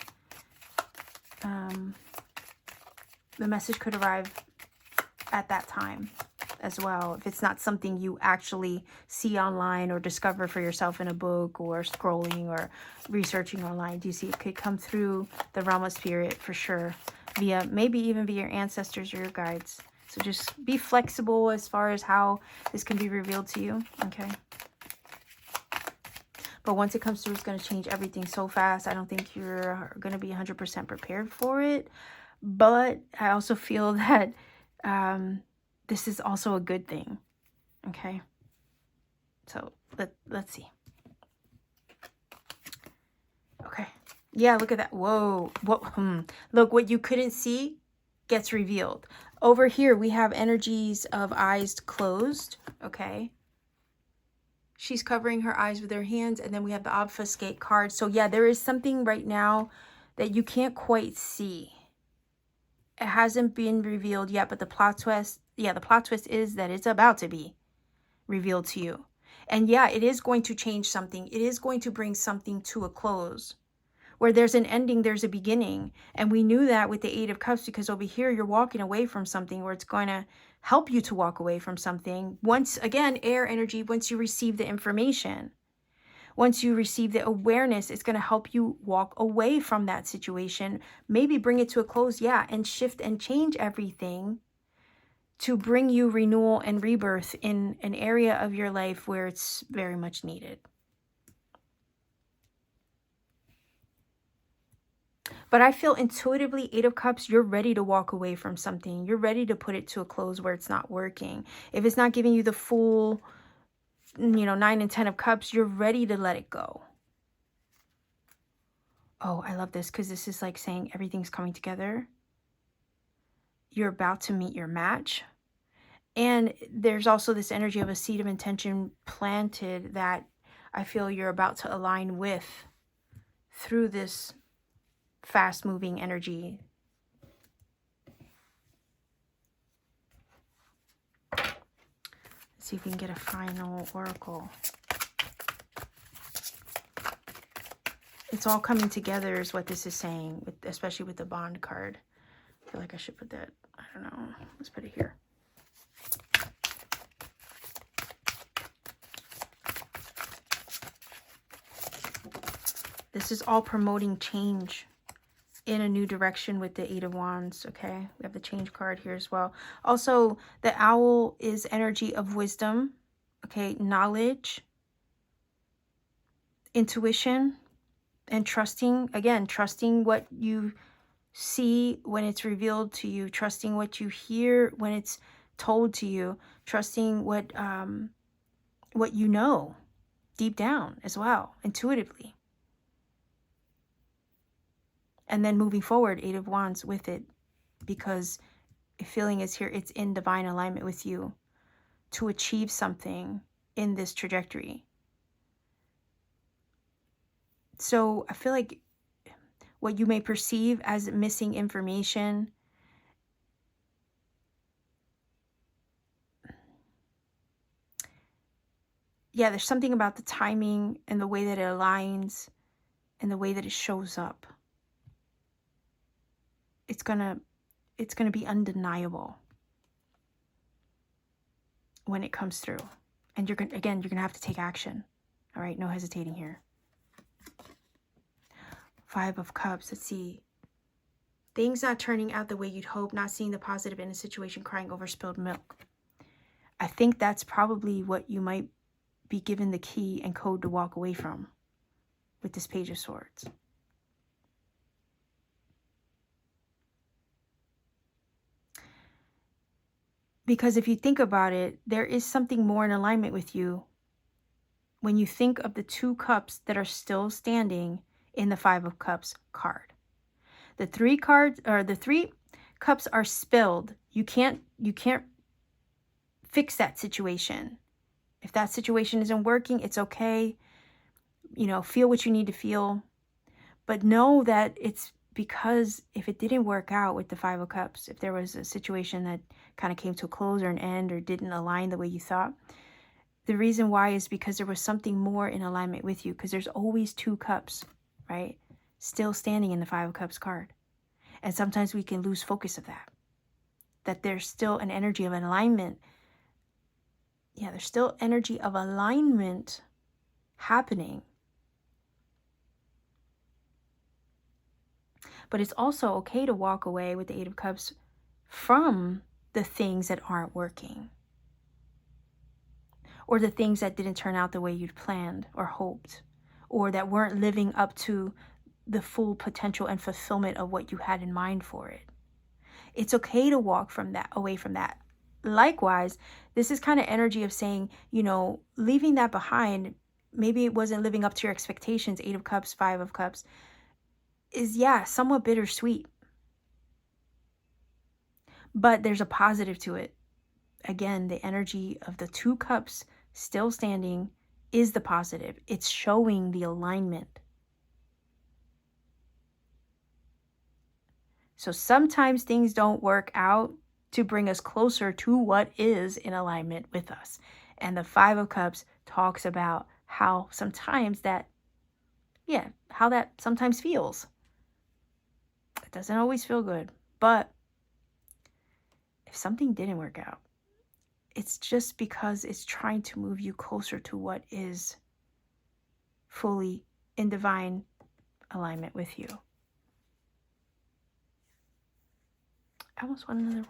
The message could arrive at that time as well, if it's not something you actually see online or discover for yourself in a book or scrolling or researching online. Do you see it could come through the realm of spirit for sure, via maybe even via your ancestors or your guides. So just be flexible as far as how this can be revealed to you, okay? But once it comes through, it's going to change everything so fast. I don't think you're going to be 100% prepared for it. But I also feel that this is also a good thing. Okay. So let's see. Okay. Yeah, look at that. Whoa. What? Look, what you couldn't see gets revealed. Over here, we have energies of eyes closed. Okay. She's covering her eyes with her hands. And then we have the obfuscate card. So yeah, there is something right now that you can't quite see. It hasn't been revealed yet, but the plot twist, yeah, the plot twist is that it's about to be revealed to you. And yeah, it is going to change something. It is going to bring something to a close. Where there's an ending, there's a beginning. And we knew that with the Eight of Cups, because over here, you're walking away from something where it's going to help you to walk away from something. Once, again, air energy, once you receive the information, once you receive the awareness, it's going to help you walk away from that situation, maybe bring it to a close, yeah, and shift and change everything to bring you renewal and rebirth in an area of your life where it's very much needed. But I feel intuitively, Eight of Cups, you're ready to walk away from something. You're ready to put it to a close where it's not working. If it's not giving you the full, Nine and 10 of Cups, you're ready to let it go. Oh, I love this because this is like saying everything's coming together. You're about to meet your match. And there's also this energy of a seed of intention planted that I feel you're about to align with through this fast-moving energy. Let's see if we can get a final oracle. It's all coming together is what this is saying, especially with the bond card. I feel like I should put that, I don't know, let's put it here. This is all promoting change in a new direction with the Eight of Wands, okay? We have the change card here as well. Also, the owl is energy of wisdom, okay? Knowledge, intuition, and trusting. Again, trusting what you see when it's revealed to you, trusting what you hear when it's told to you, trusting what you know deep down as well, intuitively. And then moving forward, Eight of Wands with it, because feeling is here, it's in divine alignment with you to achieve something in this trajectory. So I feel like what you may perceive as missing information, yeah, there's something about the timing and the way that it aligns and the way that it shows up. It's gonna be undeniable when it comes through. And you're gonna have to take action. All right, no hesitating here. Five of Cups, let's see. Things not turning out the way you'd hope, not seeing the positive in a situation, crying over spilled milk. I think that's probably what you might be given the key and code to walk away from with this Page of Swords. Because if you think about it, there is something more in alignment with you when you think of the two cups that are still standing in the Five of Cups card. The three cups are spilled. You can't fix that situation. If that situation isn't working, it's okay. Feel what you need to feel. But know that it's because if it didn't work out with the Five of Cups, if there was a situation that kind of came to a close or an end or didn't align the way you thought, the reason why is because there was something more in alignment with you, because there's always two cups, right? Still standing in the Five of Cups card. And sometimes we can lose focus of that there's still an energy of an alignment. Yeah, there's still energy of alignment happening. But it's also okay to walk away with the Eight of Cups from the things that aren't working, or the things that didn't turn out the way you'd planned or hoped, or that weren't living up to the full potential and fulfillment of what you had in mind for it. It's okay to walk from that, away from that. Likewise, this is kind of energy of saying, you know, leaving that behind, maybe it wasn't living up to your expectations, 8 of Cups, 5 of Cups, is, yeah, somewhat bittersweet. But there's a positive to it. Again, the energy of the 2 cups still standing is the positive. It's showing the alignment. So sometimes things don't work out to bring us closer to what is in alignment with us. And the 5 of Cups talks about how sometimes that, how that sometimes feels. It doesn't always feel good. But if something didn't work out, it's just because it's trying to move you closer to what is fully in divine alignment with you. I almost want another one.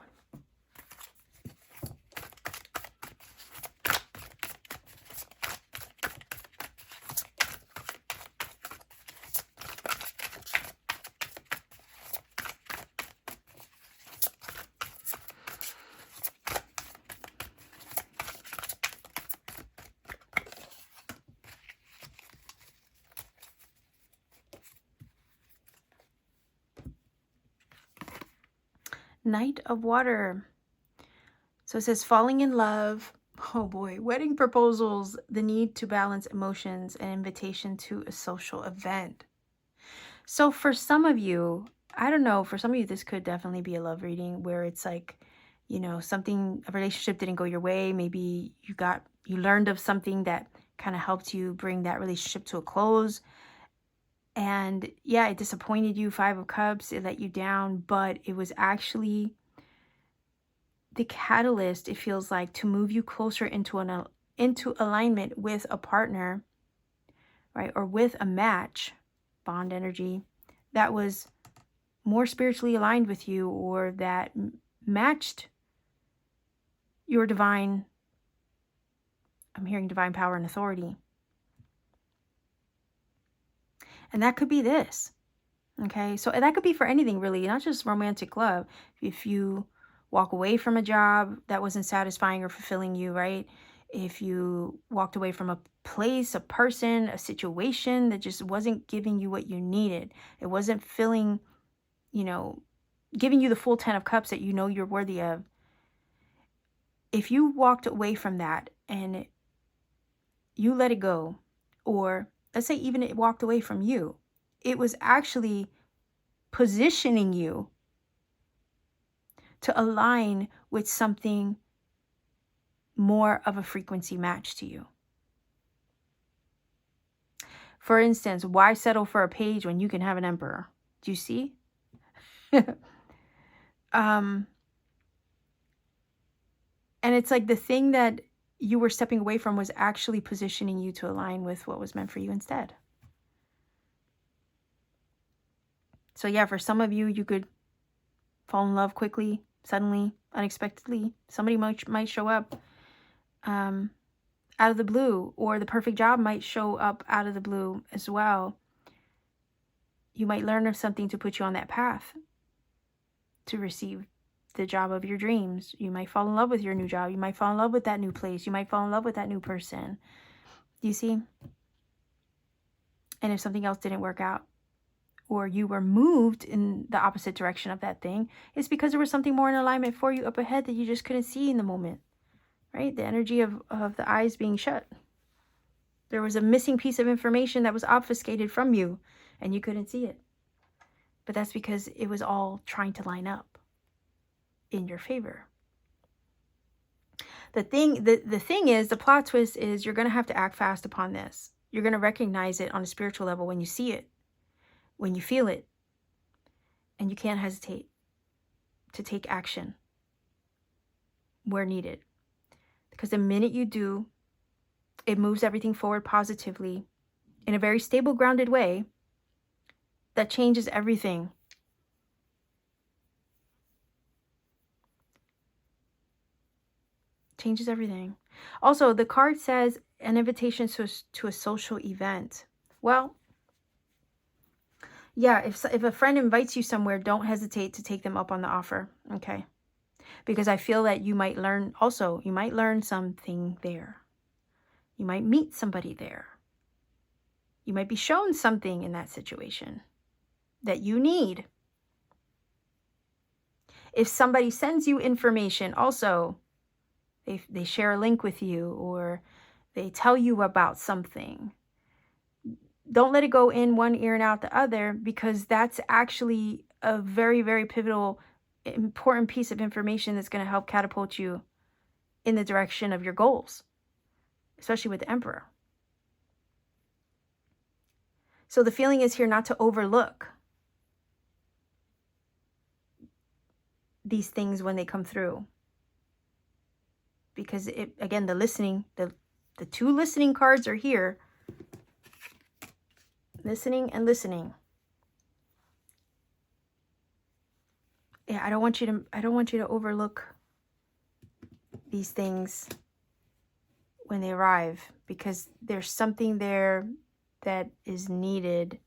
Knight of Water. So it says falling in love. Oh boy. Wedding proposals, the need to balance emotions, and invitation to a social event. So for some of you, I don't know, for some of you, this could definitely be a love reading where it's like, you know, a relationship didn't go your way. Maybe you learned of something that kind of helped you bring that relationship to a close. And yeah, it disappointed you, 5 of Cups, it let you down, but it was actually the catalyst, it feels like, to move you closer into alignment with a partner, right? Or with a match, bond energy, that was more spiritually aligned with you, or that matched your divine, I'm hearing divine power and authority. And that could be this. Okay, so that could be for anything really, not just romantic love. If you walk away from a job that wasn't satisfying or fulfilling you, right? If you walked away from a place, a person, a situation that just wasn't giving you what you needed, it wasn't filling, you know, giving you the full 10 of Cups that you know you're worthy of. If you walked away from that and you let it go, or let's say even it walked away from you, it was actually positioning you to align with something more of a frequency match to you. For instance, why settle for a page when you can have an emperor? Do you see? And it's like the thing that you were stepping away from was actually positioning you to align with what was meant for you instead. So yeah, for some of you, you could fall in love quickly, suddenly, unexpectedly. Somebody might show up out of the blue, or the perfect job might show up out of the blue as well. You might learn of something to put you on that path to receive the job of your dreams. You might fall in love with your new job. You might fall in love with that new place. You might fall in love with that new person. You see? And if something else didn't work out, or you were moved in the opposite direction of that thing, it's because there was something more in alignment for you up ahead that you just couldn't see in the moment, right? The energy of the eyes being shut. There was a missing piece of information that was obfuscated from you, and you couldn't see it. But that's because it was all trying to line up in your favor. The thing is, the plot twist is, you're going to have to act fast upon this. You're going to recognize it on a spiritual level when you see it, when you feel it, and you can't hesitate to take action where needed. Because the minute you do, it moves everything forward positively in a very stable, grounded way that changes everything. Changes everything. Also, the card says an invitation to a social event. Well, yeah, if a friend invites you somewhere, don't hesitate to take them up on the offer, okay? Because I feel that you might learn something there. You might meet somebody there. You might be shown something in that situation that you need. If somebody sends you information, also, they share a link with you or they tell you about something, don't let it go in one ear and out the other, because that's actually a very, very pivotal, important piece of information that's going to help catapult you in the direction of your goals, especially with the Emperor. So the feeling is here not to overlook these things when they come through. Because again, the two listening cards are here. Listening and listening. Yeah, I don't want you to overlook these things when they arrive, because there's something there that is needed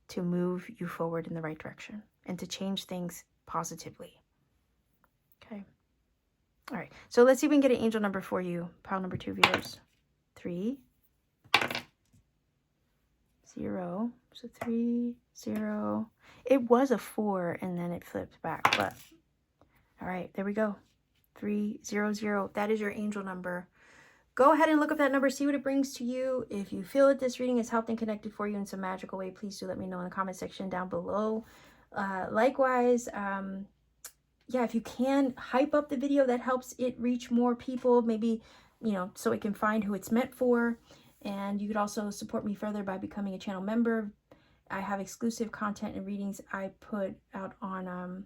to move you forward in the right direction and to change things positively. Okay. All right. So let's see if we can get an angel number for you. Pile number 2 viewers. 3, 0. So 3, 0. It was a 4 and then it flipped back. But all right, there we go. 3, 0, 0. That is your angel number. Go ahead and look up that number, see what it brings to you. If you feel that this reading has helped and connected for you in some magical way, please do let me know in the comment section down below. Likewise, yeah, if you can hype up the video, that helps it reach more people, maybe, so it can find who it's meant for. And you could also support me further by becoming a channel member. I have exclusive content and readings I put out on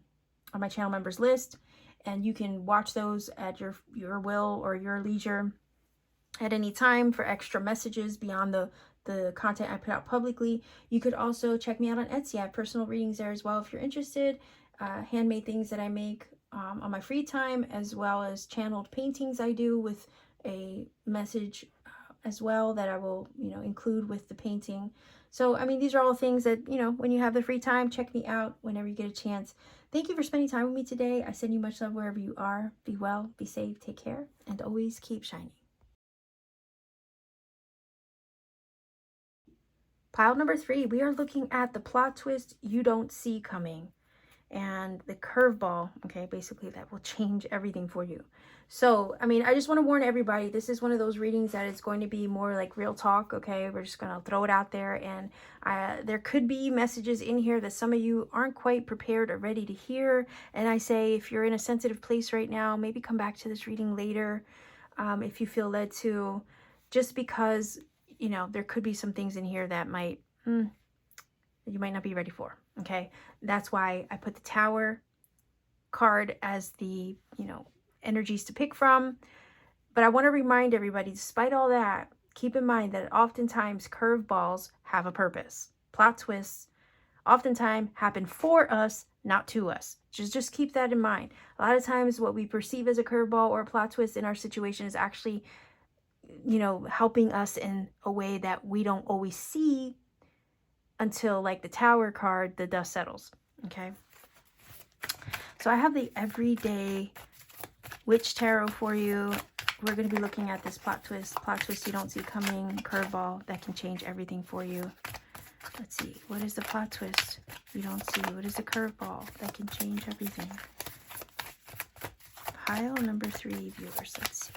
my channel members list, and you can watch those at your will or your leisure at any time for extra messages beyond the content I put out publicly. You could also check me out on Etsy. I have personal readings there as well if you're interested. Handmade things that I make on my free time, as well as channeled paintings I do with a message as well that I will, include with the painting. So, I mean, these are all things that, when you have the free time, check me out whenever you get a chance. Thank you for spending time with me today. I send you much love wherever you are. Be well, be safe, take care, and always keep shining. Pile number 3, we are looking at the plot twist you don't see coming and the curveball, okay, basically that will change everything for you. So, I mean, I just want to warn everybody, this is one of those readings that it's going to be more like real talk, okay? We're just going to throw it out there, and there could be messages in here that some of you aren't quite prepared or ready to hear, and I say if you're in a sensitive place right now, maybe come back to this reading later if you feel led to, just because, there could be some things in here that might, you might not be ready for, okay? That's why I put the Tower card as the, energies to pick from. But I want to remind everybody, despite all that, keep in mind that oftentimes curveballs have a purpose. Plot twists oftentimes happen for us, not to us. Just keep that in mind. A lot of times what we perceive as a curveball or a plot twist in our situation is actually, helping us in a way that we don't always see until, like the Tower card, the dust settles, okay? So I have the Everyday Witch Tarot for you. We're going to be looking at this plot twist you don't see coming, curveball that can change everything for you. Let's see, what is the plot twist you don't see? What is the curveball that can change everything? Pile number 3, viewers, let's see.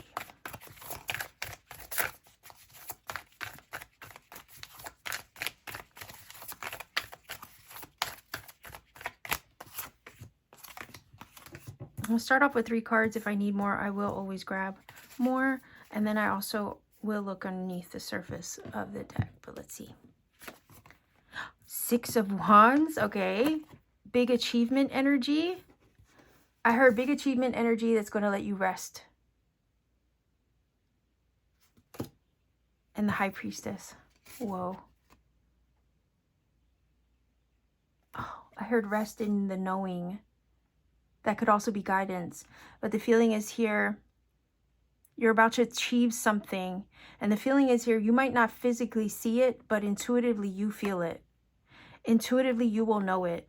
I'll start off with 3 cards. If I need more, I will always grab more. And then I also will look underneath the surface of the deck. But let's see. 6 of Wands. Okay. Big achievement energy. I heard big achievement energy that's going to let you rest. And the High Priestess. Whoa. Oh, I heard rest in the knowing. That could also be guidance. But the feeling is here, You're about to achieve something. And the feeling is here, you might not physically see it, but intuitively you feel it. Intuitively you will know it.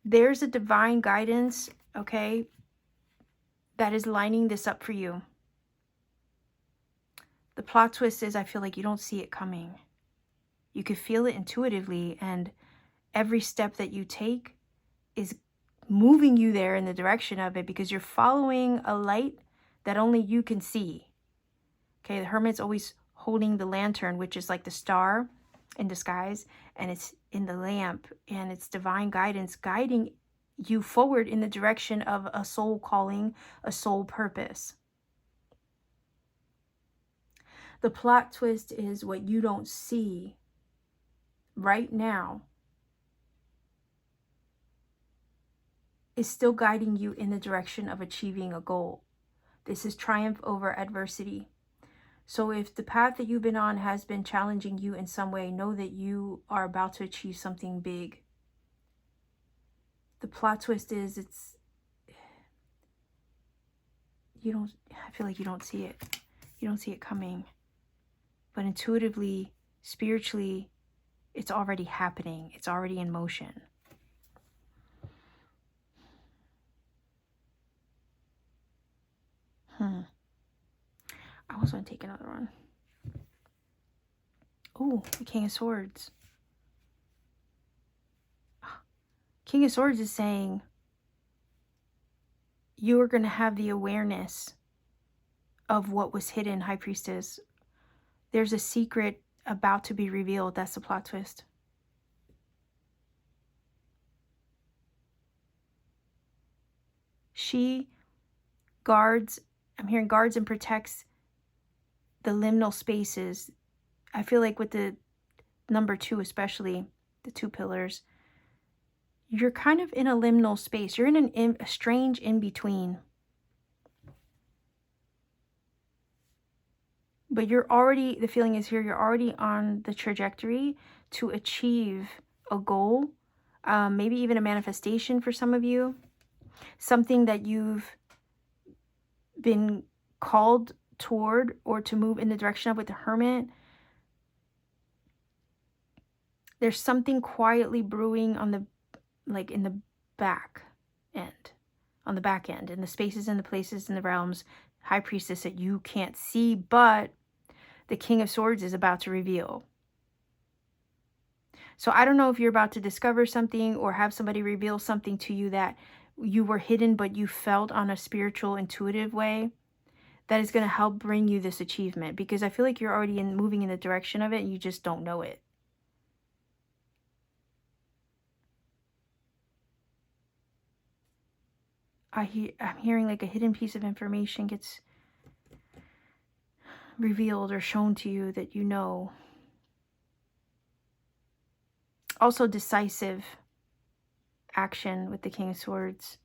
There's a divine guidance, okay, that is lining this up for you. The plot twist is I feel like you don't see it coming. You could feel it intuitively, and every step that you take is moving you there in the direction of it because you're following a light that only you can see. Okay, the Hermit's always holding the lantern, which is like the star in disguise, and it's in the lamp, and it's divine guidance guiding you forward in the direction of a soul calling, a soul purpose. The plot twist is what you don't see right now is still guiding you in the direction of achieving a goal. This is triumph over adversity. So if the path that you've been on has been challenging you in some way, know that you are about to achieve something big. The plot twist is I feel like you don't see it. You don't see it coming. But intuitively, spiritually, it's already happening. It's already in motion. I also want to take another one. Oh, the King of Swords. King of Swords is saying you are going to have the awareness of what was hidden, High Priestess. There's a secret about to be revealed. That's the plot twist. She guards, I'm hearing guards and protects the liminal spaces. I feel like with the number 2 especially, the 2 pillars, you're kind of in a liminal space. You're in a strange in-between. But you're already, the feeling is here, you're already on the trajectory to achieve a goal, maybe even a manifestation for some of you, something that you've been called toward or to move in the direction of with the Hermit. There's something quietly brewing on the, like in the back end, on the back end, in the spaces and the places and the realms, High Priestess, that you can't see, but the King of Swords is about to reveal. So I don't know if you're about to discover something or have somebody reveal something to you that you were hidden, but you felt on a spiritual, intuitive way that is going to help bring you this achievement, because I feel like you're already moving in the direction of it and you just don't know it. I'm hearing like a hidden piece of information gets revealed or shown to you that you know. Also decisive action with the King of Swords.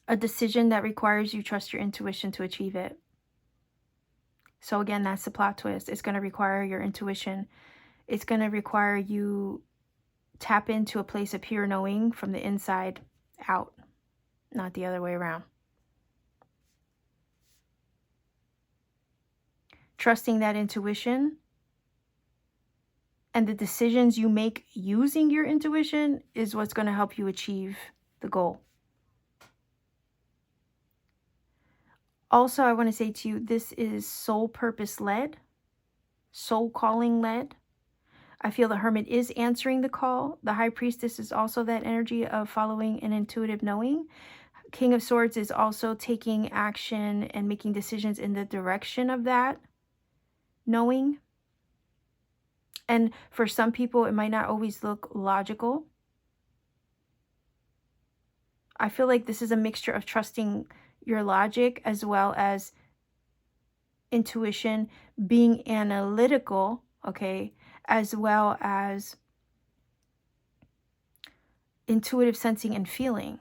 A decision that requires you trust your intuition to achieve it. So again, that's the plot twist. It's going to require your intuition. It's going to require you tap into a place of pure knowing from the inside out, not the other way around. Trusting that intuition and the decisions you make using your intuition is what's going to help you achieve the goal. Also, I want to say to you, this is soul purpose led, soul calling led. I feel the Hermit is answering the call. The High Priestess is also that energy of following an intuitive knowing. King of Swords is also taking action and making decisions in the direction of that knowing. And for some people, it might not always look logical. I feel like this is a mixture of trusting your logic as well as intuition, being analytical, okay, as well as intuitive sensing and feeling.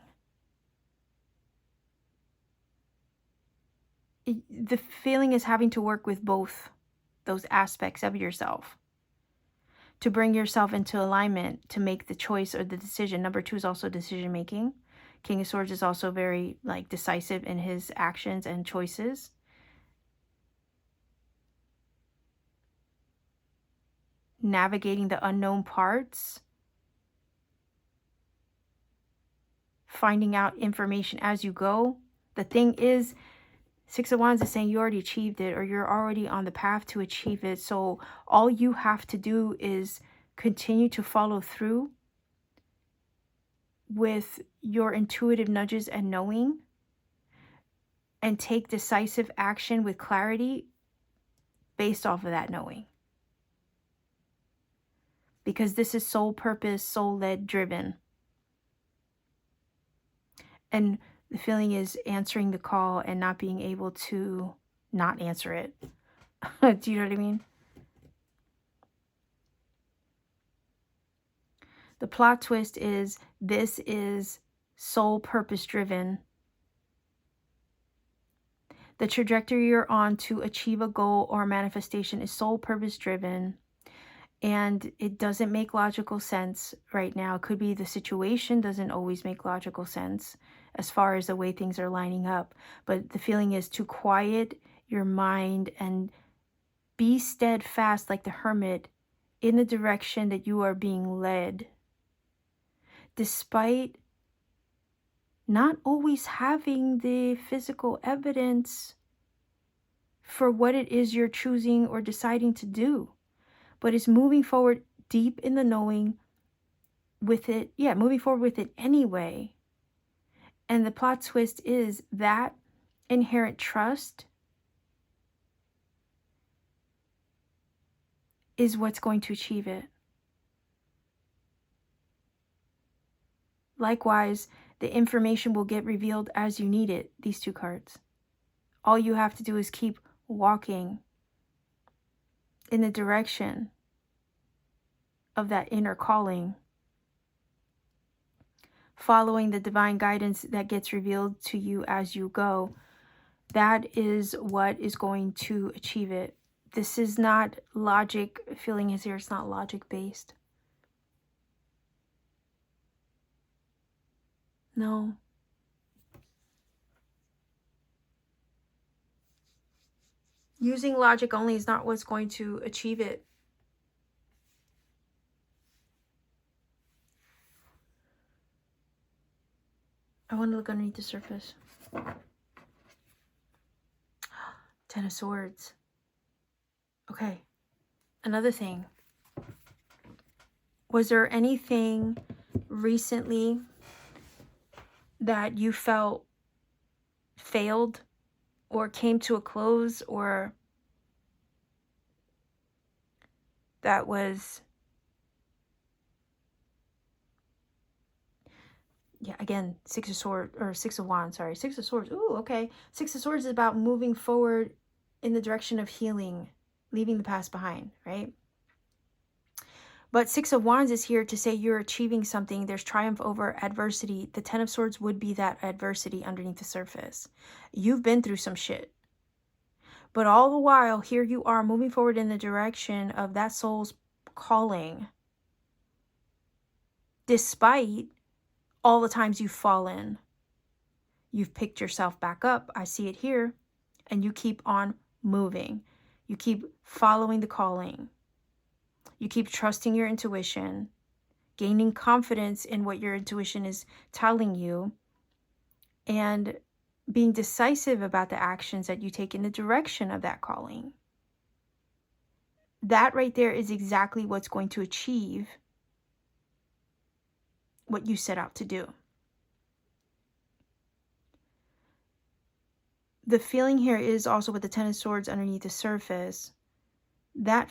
The feeling is having to work with both those aspects of yourself to bring yourself into alignment to make the choice or the decision. Number 2 is also decision making. King of Swords is also very like decisive in his actions and choices. Navigating the unknown parts. Finding out information as you go. The thing is, 6 of Wands is saying you already achieved it, or you're already on the path to achieve it. So all you have to do is continue to follow through with your intuitive nudges and knowing, and take decisive action with clarity based off of that knowing. Because this is soul purpose, soul-led driven. And the feeling is answering the call and not being able to not answer it. Do you know what I mean? The plot twist is this is soul purpose driven. The trajectory you're on to achieve a goal or manifestation is soul purpose driven. And it doesn't make logical sense right now. It could be the situation doesn't always make logical sense as far as the way things are lining up. But the feeling is to quiet your mind and be steadfast like the hermit in the direction that you are being led. Despite not always having the physical evidence for what it is you're choosing or deciding to do. But it's moving forward deep in the knowing with it. Yeah, moving forward with it anyway. And the plot twist is that inherent trust is what's going to achieve it. Likewise, the information will get revealed as you need it, these 2 cards. All you have to do is keep walking in the direction of that inner calling, following the divine guidance that gets revealed to you as you go. That is what is going to achieve it. This is not logic. Feeling is here. It's not logic based. No. Using logic only is not what's going to achieve it. I want to look underneath the surface. 10 of Swords. Okay. Another thing. Was there anything recently that you felt failed or came to a close, or that was, yeah, again, 6 of Swords, or 6 of Wands, sorry, 6 of Swords. Ooh, okay. 6 of Swords is about moving forward in the direction of healing, leaving the past behind, right? But 6 of Wands is here to say you're achieving something. There's triumph over adversity. The 10 of Swords would be that adversity underneath the surface. You've been through some shit. But all the while, here you are moving forward in the direction of that soul's calling. Despite all the times you've fallen, you've picked yourself back up. I see it here. And you keep on moving. You keep following the calling. You keep trusting your intuition, gaining confidence in what your intuition is telling you, and being decisive about the actions that you take in the direction of that calling. That right there is exactly what's going to achieve what you set out to do. The feeling here is also with the 10 of Swords underneath the surface. That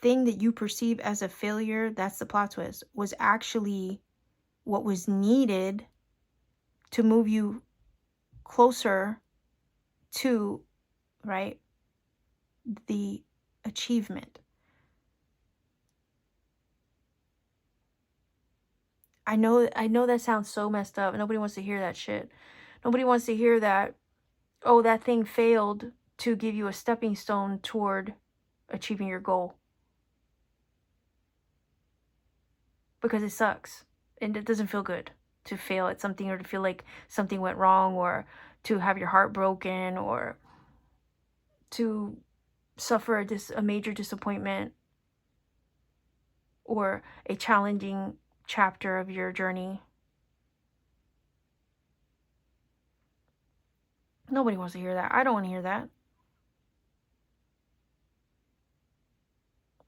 thing that you perceive as a failure, that's the plot twist, was actually what was needed to move you closer to, right, the achievement. I know that sounds so messed up. Nobody wants to hear that shit. Nobody wants to hear that, oh, that thing failed to give you a stepping stone toward achieving your goal. because it sucks and it doesn't feel good to fail at something, or to feel like something went wrong, or to have your heart broken, or to suffer a major disappointment, or a challenging chapter of your journey. Nobody wants to hear that. I don't want to hear that.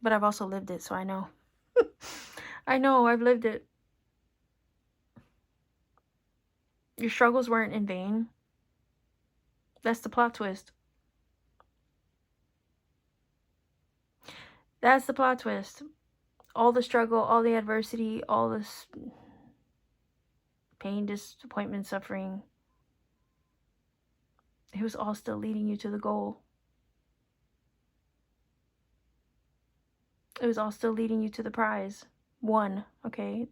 But I've also lived it, so I know. I know, I've lived it. Your struggles weren't in vain. That's the plot twist. That's the plot twist. All the struggle, all the adversity, all this pain, disappointment, suffering, it was all still leading you to the goal. It was all still leading you to the prize. One, okay?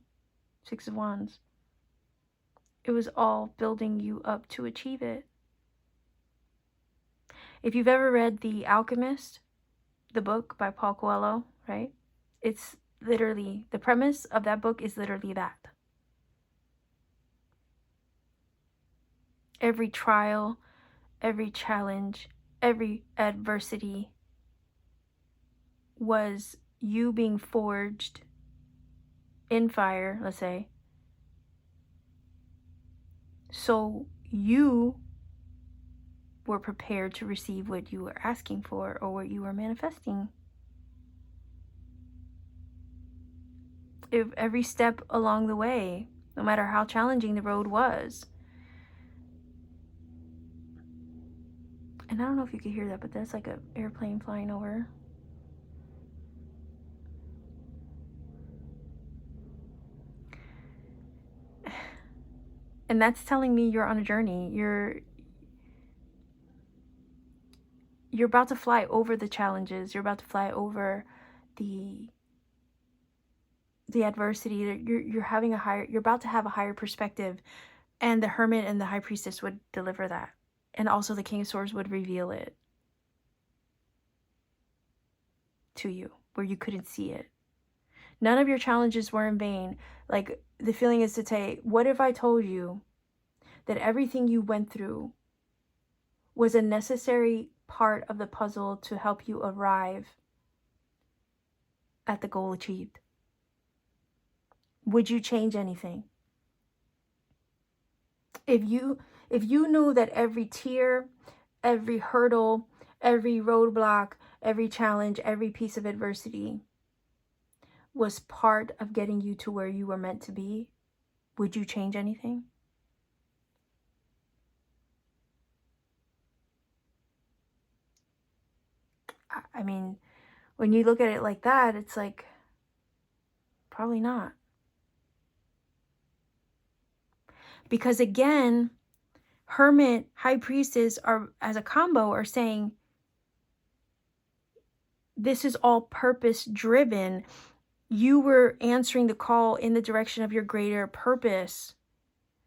6 of Wands. It was all building you up to achieve it. If you've ever read The Alchemist, the book by Paulo Coelho, right? It's literally, the premise of that book is literally that. Every trial, every challenge, every adversity was you being forged in fire, let's say, so you were prepared to receive what you were asking for or what you were manifesting. If every step along the way, no matter how challenging the road was. And I don't know if you could hear that, but that's like an airplane flying over. And that's telling me you're on a journey. You're about to fly over the challenges. You're about to fly over the adversity. You're having you're about to have a higher perspective, and the Hermit and the High Priestess would deliver that, and also the King of Swords would reveal it to you where you couldn't see it. None of your challenges were in vain. Like, the feeling is to say, what if I told you that everything you went through was a necessary part of the puzzle to help you arrive at the goal achieved? Would you change anything? If you knew that every tear, every hurdle, every roadblock, every challenge, every piece of adversity was part of getting you to where you were meant to be, would you change anything? I mean, when you look at it like that, it's like, probably not. Because again, Hermit, High Priestess are, as a combo, are saying this is all purpose driven. You were answering the call in the direction of your greater purpose.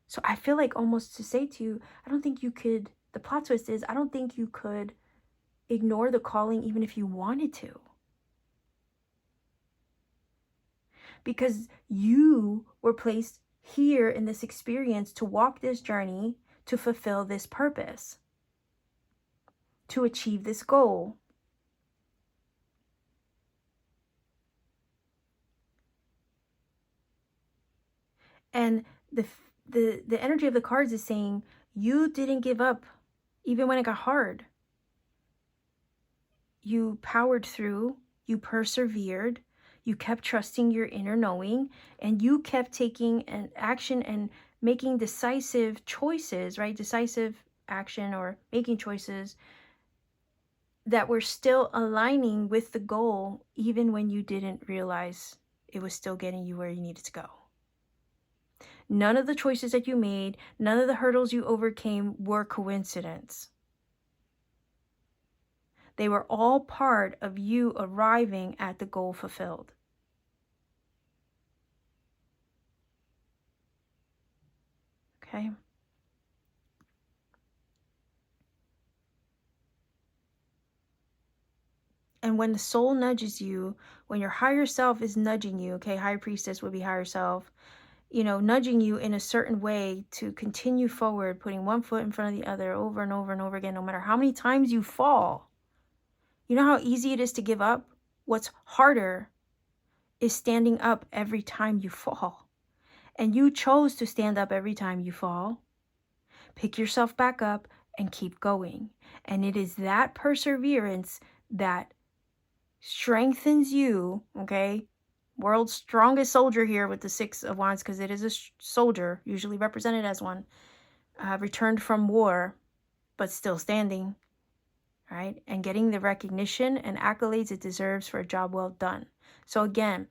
So I feel like almost to say to you, I don't think you could, the plot twist is, I don't think you could ignore the calling even if you wanted to. Because you were placed here in this experience to walk this journey, to fulfill this purpose, to achieve this goal. And the energy of the cards is saying you didn't give up even when it got hard. You powered through, you persevered, you kept trusting your inner knowing, and you kept taking an action and making decisive choices, right? Decisive action or making choices that were still aligning with the goal, even when you didn't realize it was still getting you where you needed to go. None of the choices that you made, none of the hurdles you overcame were coincidence. They were all part of you arriving at the goal fulfilled. Okay? And when the soul nudges you when your higher self is nudging you, okay, high priestess would be higher self, you know, nudging you in a certain way to continue forward, putting one foot in front of the other over and over and over again, no matter how many times you fall. You know how easy it is to give up? What's harder is standing up every time you fall. And you chose to stand up every time you fall. Pick yourself back up and keep going. And it is that perseverance that strengthens you, okay? World's strongest soldier here with the Six of Wands, because it is a soldier, usually represented as one, returned from war, but still standing, right? And getting the recognition and accolades it deserves for a job well done. So again,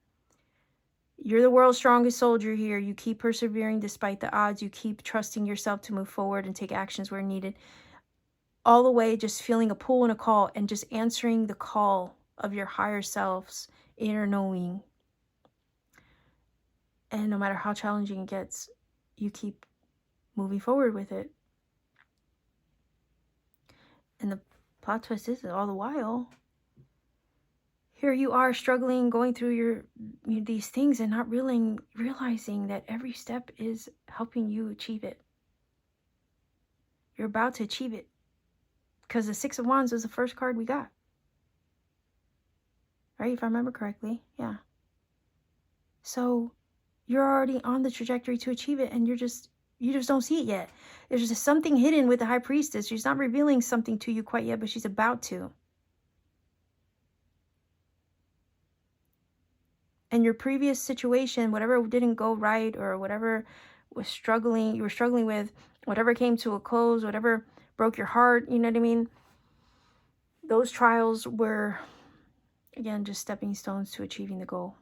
you're the world's strongest soldier here. You keep persevering despite the odds. You keep trusting yourself to move forward and take actions where needed. All the way just feeling a pull and a call and just answering the call of your higher self's inner knowing. And no matter how challenging it gets, you keep moving forward with it. And the plot twist is all the while, here you are struggling, going through these things and not realizing that every step is helping you achieve it. You're about to achieve it. Because the Six of Wands was the first card we got. Right? If I remember correctly. Yeah. So you're already on the trajectory to achieve it, and you just don't see it yet. There's just something hidden with the High Priestess. She's not revealing something to you quite yet, but she's about to. And your previous situation, whatever didn't go right or whatever you were struggling with, whatever came to a close, whatever broke your heart, you know what I mean? Those trials were, again, just stepping stones to achieving the goal.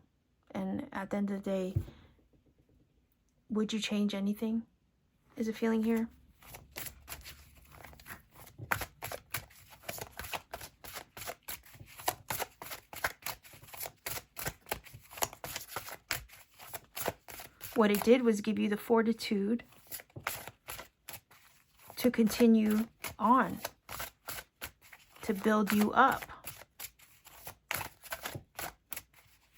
And at the end of the day, would you change anything? Is it feeling here? What it did was give you the fortitude to continue on, to build you up,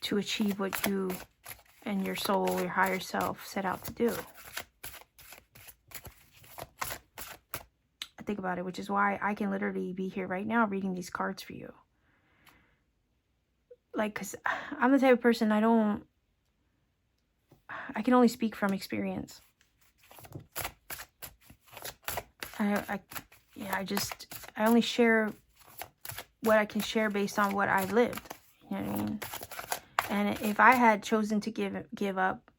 to achieve what you and your soul, your higher self, set out to do. I think about it, which is why I can literally be here right now reading these cards for you. Like, because I'm the type of person, I can only speak from experience. I only share what I can share based on what I've lived. You know what I mean? And if I had chosen to give up,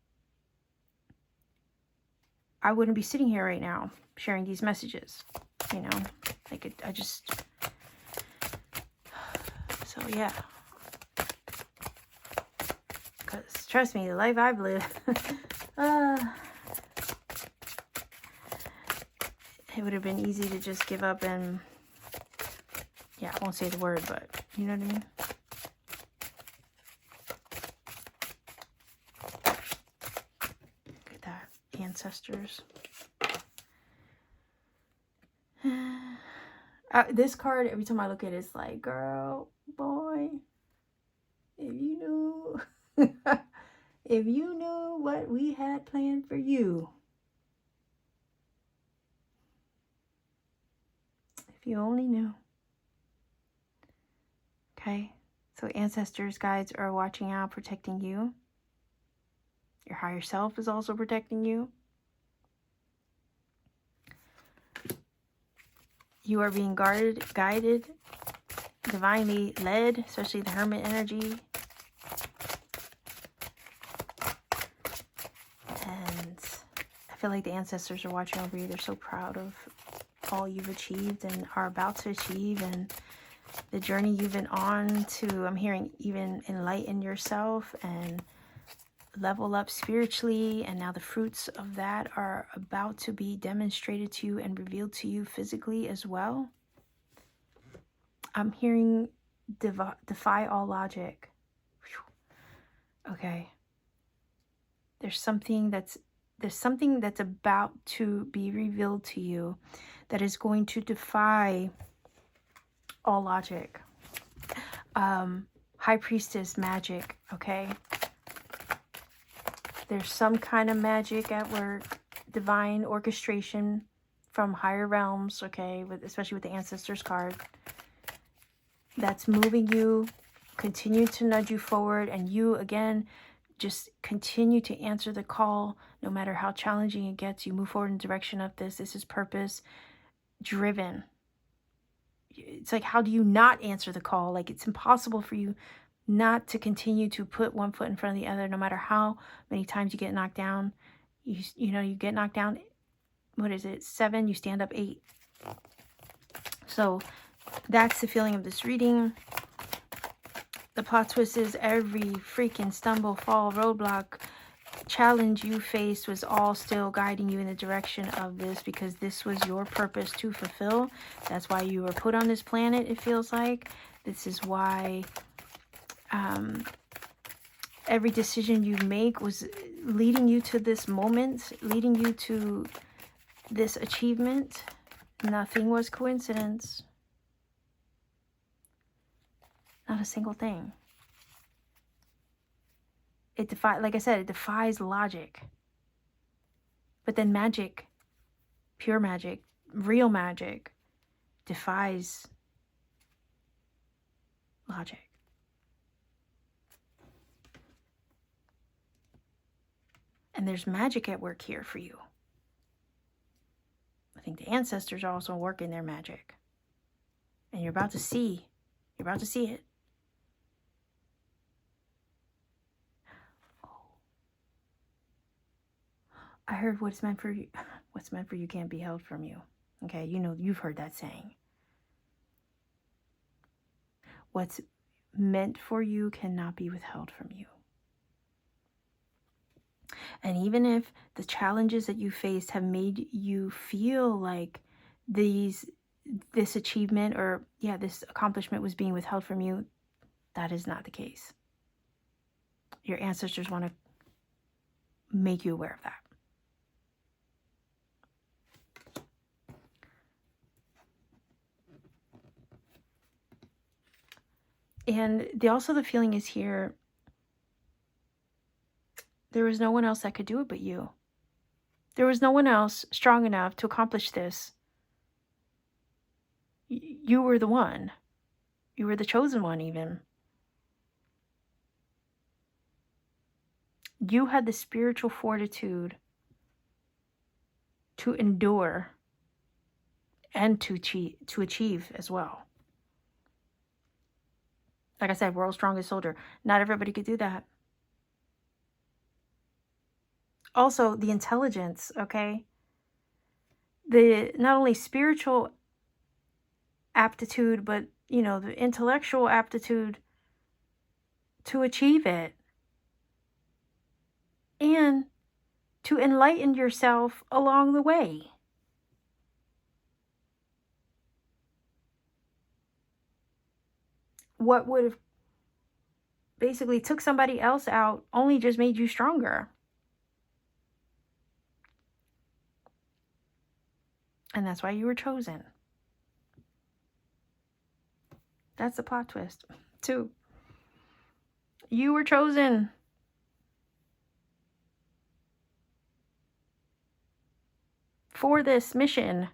I wouldn't be sitting here right now sharing these messages. You know, like so yeah. Because trust me, the life I've lived, it would have been easy to just give up and, yeah, I won't say the word, but you know what I mean? Look at that, ancestors. This card, every time I look at it, it's like, girl, boy, if you knew, if you knew what we had planned for you. If you only knew. Okay, so ancestors, guides are watching out, protecting you. Your higher self is also protecting you. You are being guided, divinely led, especially the Hermit energy. And I feel like the ancestors are watching over you. They're so proud of all you've achieved and are about to achieve, and the journey you've been on to, I'm hearing, even enlighten yourself and level up spiritually. And now the fruits of that are about to be demonstrated to you and revealed to you physically as well. I'm hearing defy all logic. Okay. There's something that's about to be revealed to you that is going to defy all logic. High Priestess magic, okay? There's some kind of magic at work, divine orchestration from higher realms, okay, especially with the Ancestors card, that's moving you, continue to nudge you forward, and you, again, just continue to answer the call no matter how challenging it gets. You move forward in the direction of this. This is purpose driven. It's like, how do you not answer the call? Like, it's impossible for you not to continue to put one foot in front of the other, no matter how many times you get knocked down. You know, you get knocked down, what is it, 7, you stand up 8. So that's the feeling of this reading. The plot twist is every freaking stumble, fall, roadblock, challenge you faced was all still guiding you in the direction of this, because this was your purpose to fulfill. That's why you were put on this planet, it feels like. This is why every decision you make was leading you to this moment, leading you to this achievement. Nothing was coincidence. Not a single thing. It defies, like I said, it defies logic. But then magic, pure magic, real magic, defies logic. And there's magic at work here for you. I think the ancestors are also working their magic. And you're about to see it. I heard what's meant for you can't be held from you. Okay, you know, you've heard that saying. What's meant for you cannot be withheld from you. And even if the challenges that you faced have made you feel like this achievement or, this accomplishment was being withheld from you, that is not the case. Your ancestors want to make you aware of that. And also the feeling is here, there was no one else that could do it but you. There was no one else strong enough to accomplish this. You were the one. You were the chosen one even. You had the spiritual fortitude to endure and to achieve as well. Like I said, world's strongest soldier. Not everybody could do that. Also, the intelligence, okay? The not only spiritual aptitude, but, you know, the intellectual aptitude to achieve it. And to enlighten yourself along the way. What would have basically took somebody else out only just made you stronger. And that's why you were chosen. That's the plot twist, too. You were chosen. For this mission.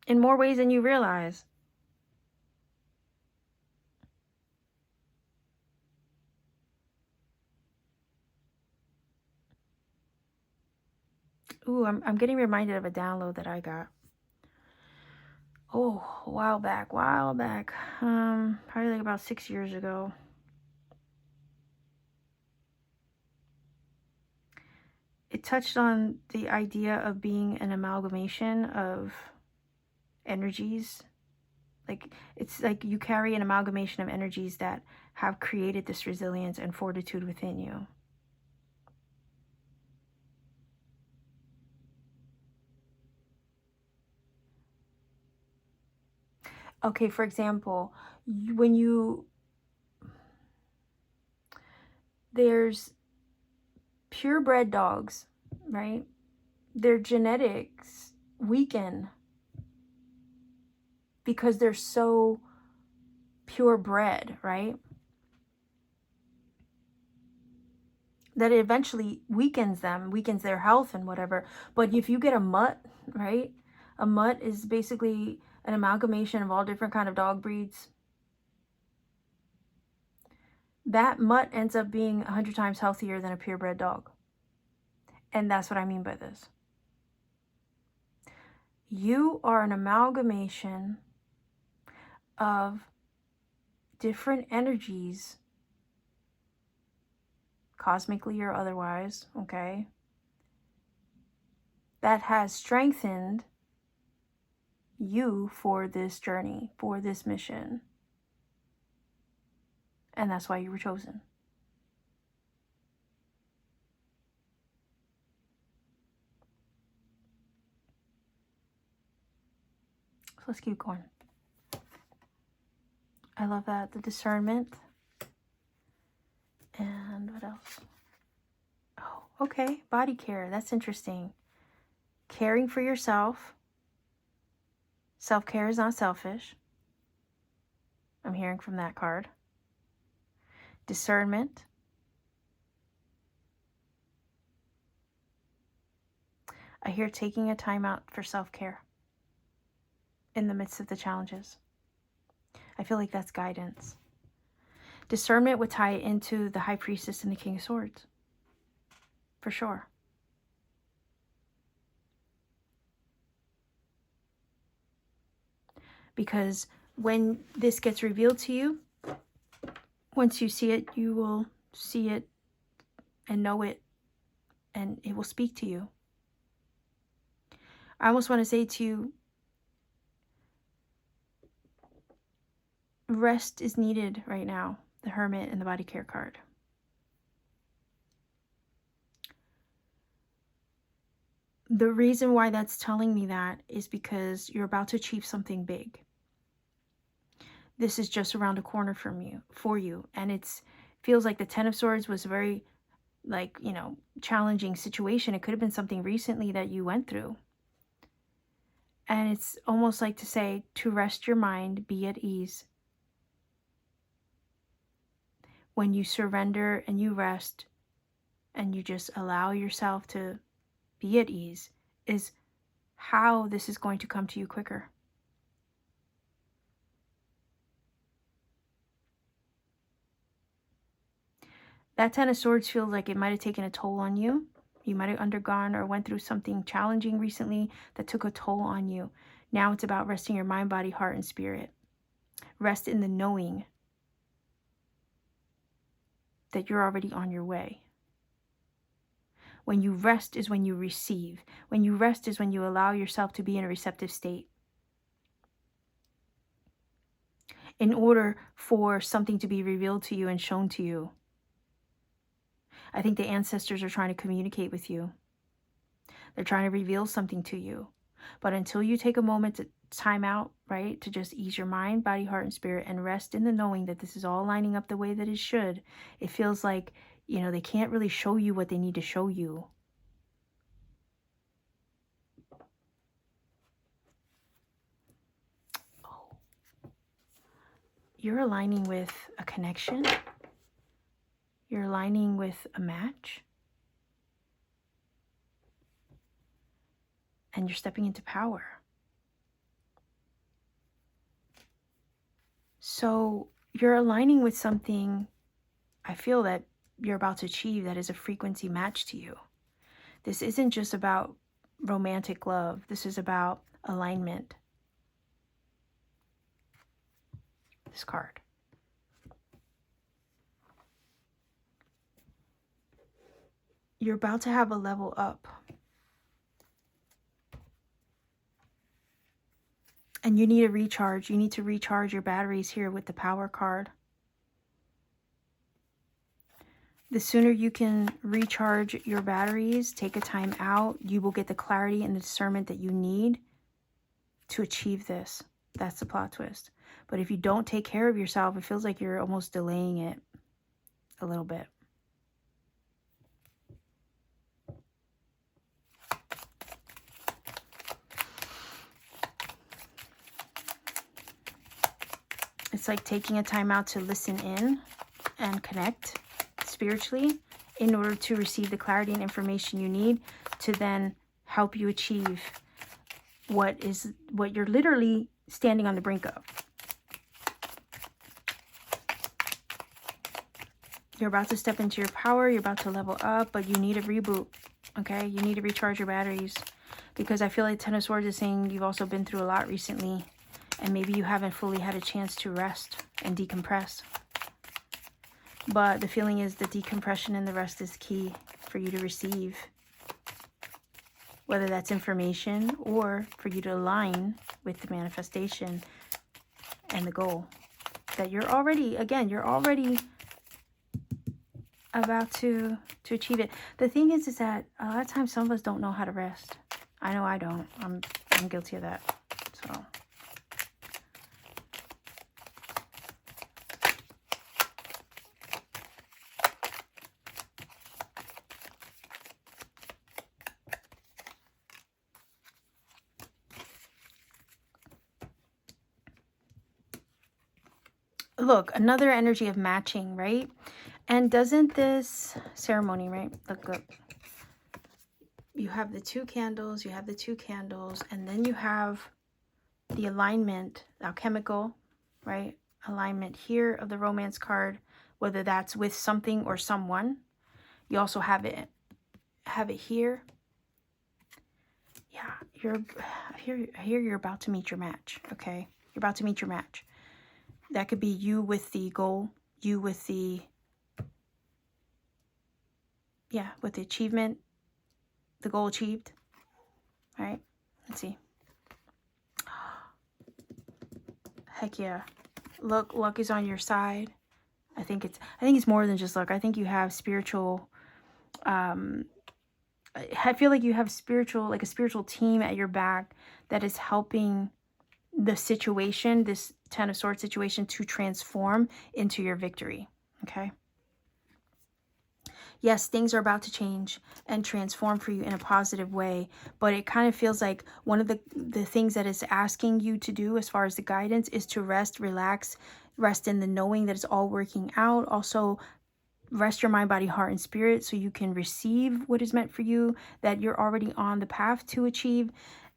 In more ways than you realize. Ooh, I'm getting reminded of a download that I got. Oh, a while back. Probably like about 6 years ago. It touched on the idea of being an amalgamation of energies. Like, it's like you carry an amalgamation of energies that have created this resilience and fortitude within you. Okay, for example, there's purebred dogs, right? Their genetics weaken because they're so purebred, right? That it eventually weakens them, weakens their health and whatever. But if you get a mutt, right? A mutt is basically an amalgamation of all different kind of dog breeds. That mutt ends up being 100 times healthier than a purebred dog. And that's what I mean by this. You are an amalgamation of different energies, cosmically or otherwise, okay, that has strengthened you for this journey, for this mission. And that's why you were chosen. So let's keep going. I love that. The discernment. And what else? Oh, okay. Body care. That's interesting. Caring for yourself. Self-care is not selfish. I'm hearing from that card. Discernment. I hear taking a time out for self-care in the midst of the challenges. I feel like that's guidance. Discernment would tie it into the High Priestess and the King of Swords. For sure. Because when this gets revealed to you, once you see it, you will see it and know it, and it will speak to you. I almost want to say to you, rest is needed right now. The Hermit and the Body Care card. The reason why that's telling me that is because you're about to achieve something big. This is just around the corner for you. And it's feels like the Ten of Swords was a very, like, you know, challenging situation. It could have been something recently that you went through. And it's almost like to say, to rest your mind, be at ease. When you surrender and you rest and you just allow yourself to be at ease, is how this is going to come to you quicker. That Ten of Swords feels like it might have taken a toll on you. You might have undergone or went through something challenging recently that took a toll on you. Now it's about resting your mind, body, heart, and spirit. Rest in the knowing that you're already on your way. When you rest is when you receive. When you rest is when you allow yourself to be in a receptive state. In order for something to be revealed to you and shown to you, I think the ancestors are trying to communicate with you. They're trying to reveal something to you. But until you take a moment to time out, right, to just ease your mind, body, heart, and spirit, and rest in the knowing that this is all lining up the way that it should, it feels like, you know, they can't really show you what they need to show you. Oh. You're aligning with a connection. You're aligning with a match. And you're stepping into power. So you're aligning with something I feel that you're about to achieve that is a frequency match to you. This isn't just about romantic love. This is about alignment. This card. You're about to have a level up. And you need a recharge. You need to recharge your batteries here with the power card. The sooner you can recharge your batteries, take a time out, you will get the clarity and the discernment that you need to achieve this. That's the plot twist. But if you don't take care of yourself, it feels like you're almost delaying it a little bit. It It's like taking a time out to listen in and connect spiritually in order to receive the clarity and information you need to then help you achieve what you're literally standing on the brink of. You're about to step into your power. You're about to level up, but you need a reboot. Okay, you need to recharge your batteries, because I feel like Ten of Swords is saying you've also been through a lot recently, and maybe you haven't fully had a chance to rest and decompress. But the feeling is the decompression and the rest is key for you to receive, whether that's information or for you to align with the manifestation and the goal that you're already, again, you're already about to achieve it. The thing is that a lot of times some of us don't know how to rest. I know I don't. I'm guilty of that. So look, another energy of matching, right? And doesn't this ceremony, right? Look. You have the two candles, and then you have the alignment, alchemical, right? Alignment here of the romance card, whether that's with something or someone. You also have it here. Yeah, you're about to meet your match, okay? You're about to meet your match. That could be you with the goal, you with the, with the achievement, the goal achieved. All right, let's see. Heck yeah. Luck is on your side. I think it's more than just luck. I think you have spiritual, I feel like you have a spiritual team at your back that is helping the situation, this Ten of Swords situation, to transform into your victory. Okay. Yes, things are about to change and transform for you in a positive way, but it kind of feels like one of the things that it's asking you to do as far as the guidance is to rest, relax, rest in the knowing that it's all working out. Also, rest your mind, body, heart, and spirit so you can receive what is meant for you, that you're already on the path to achieve.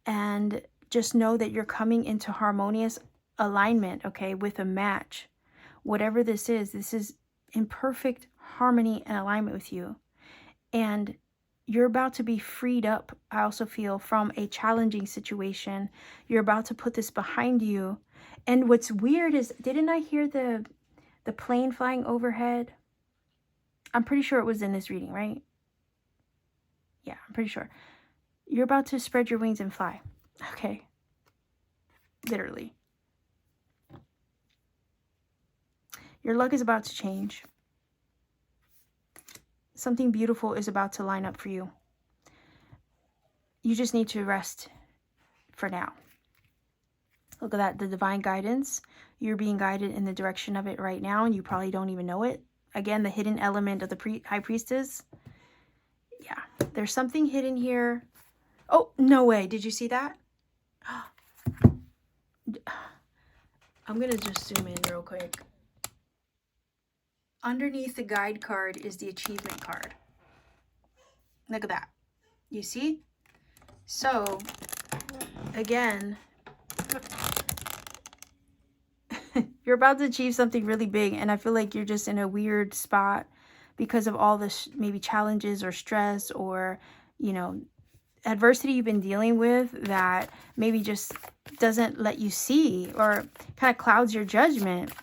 And just know that you're coming into harmonious alignment, okay, with a match. Whatever this is in perfect harmony and alignment with you. And you're about to be freed up, I also feel, from a challenging situation. You're about to put this behind you. And what's weird is, didn't I hear the plane flying overhead? I'm pretty sure it was in this reading, right? Yeah, I'm pretty sure. You're about to spread your wings and fly. Okay. Literally. Your luck is about to change. Something beautiful is about to line up for you. You just need to rest for now. Look at that, the divine guidance. You're being guided in the direction of it right now, and you probably don't even know it. Again, the hidden element of the High Priestess. Yeah, there's something hidden here. Oh, no way. Did you see that? I'm going to just zoom in real quick. Underneath the guide card is the achievement card. Look at that. You see? So, again, you're about to achieve something really big, and I feel like you're just in a weird spot because of all the maybe challenges or stress or, adversity you've been dealing with that maybe just doesn't let you see or kind of clouds your judgment.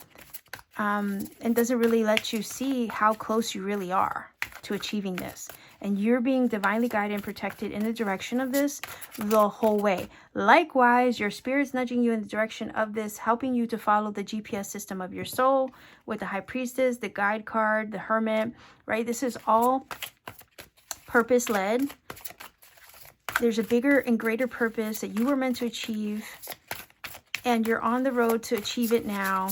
And doesn't really let you see how close you really are to achieving this. And you're being divinely guided and protected in the direction of this the whole way. Likewise, your spirit's nudging you in the direction of this, helping you to follow the GPS system of your soul with the High Priestess, the guide card, the Hermit, right? This is all purpose-led. There's a bigger and greater purpose that you were meant to achieve, and you're on the road to achieve it now.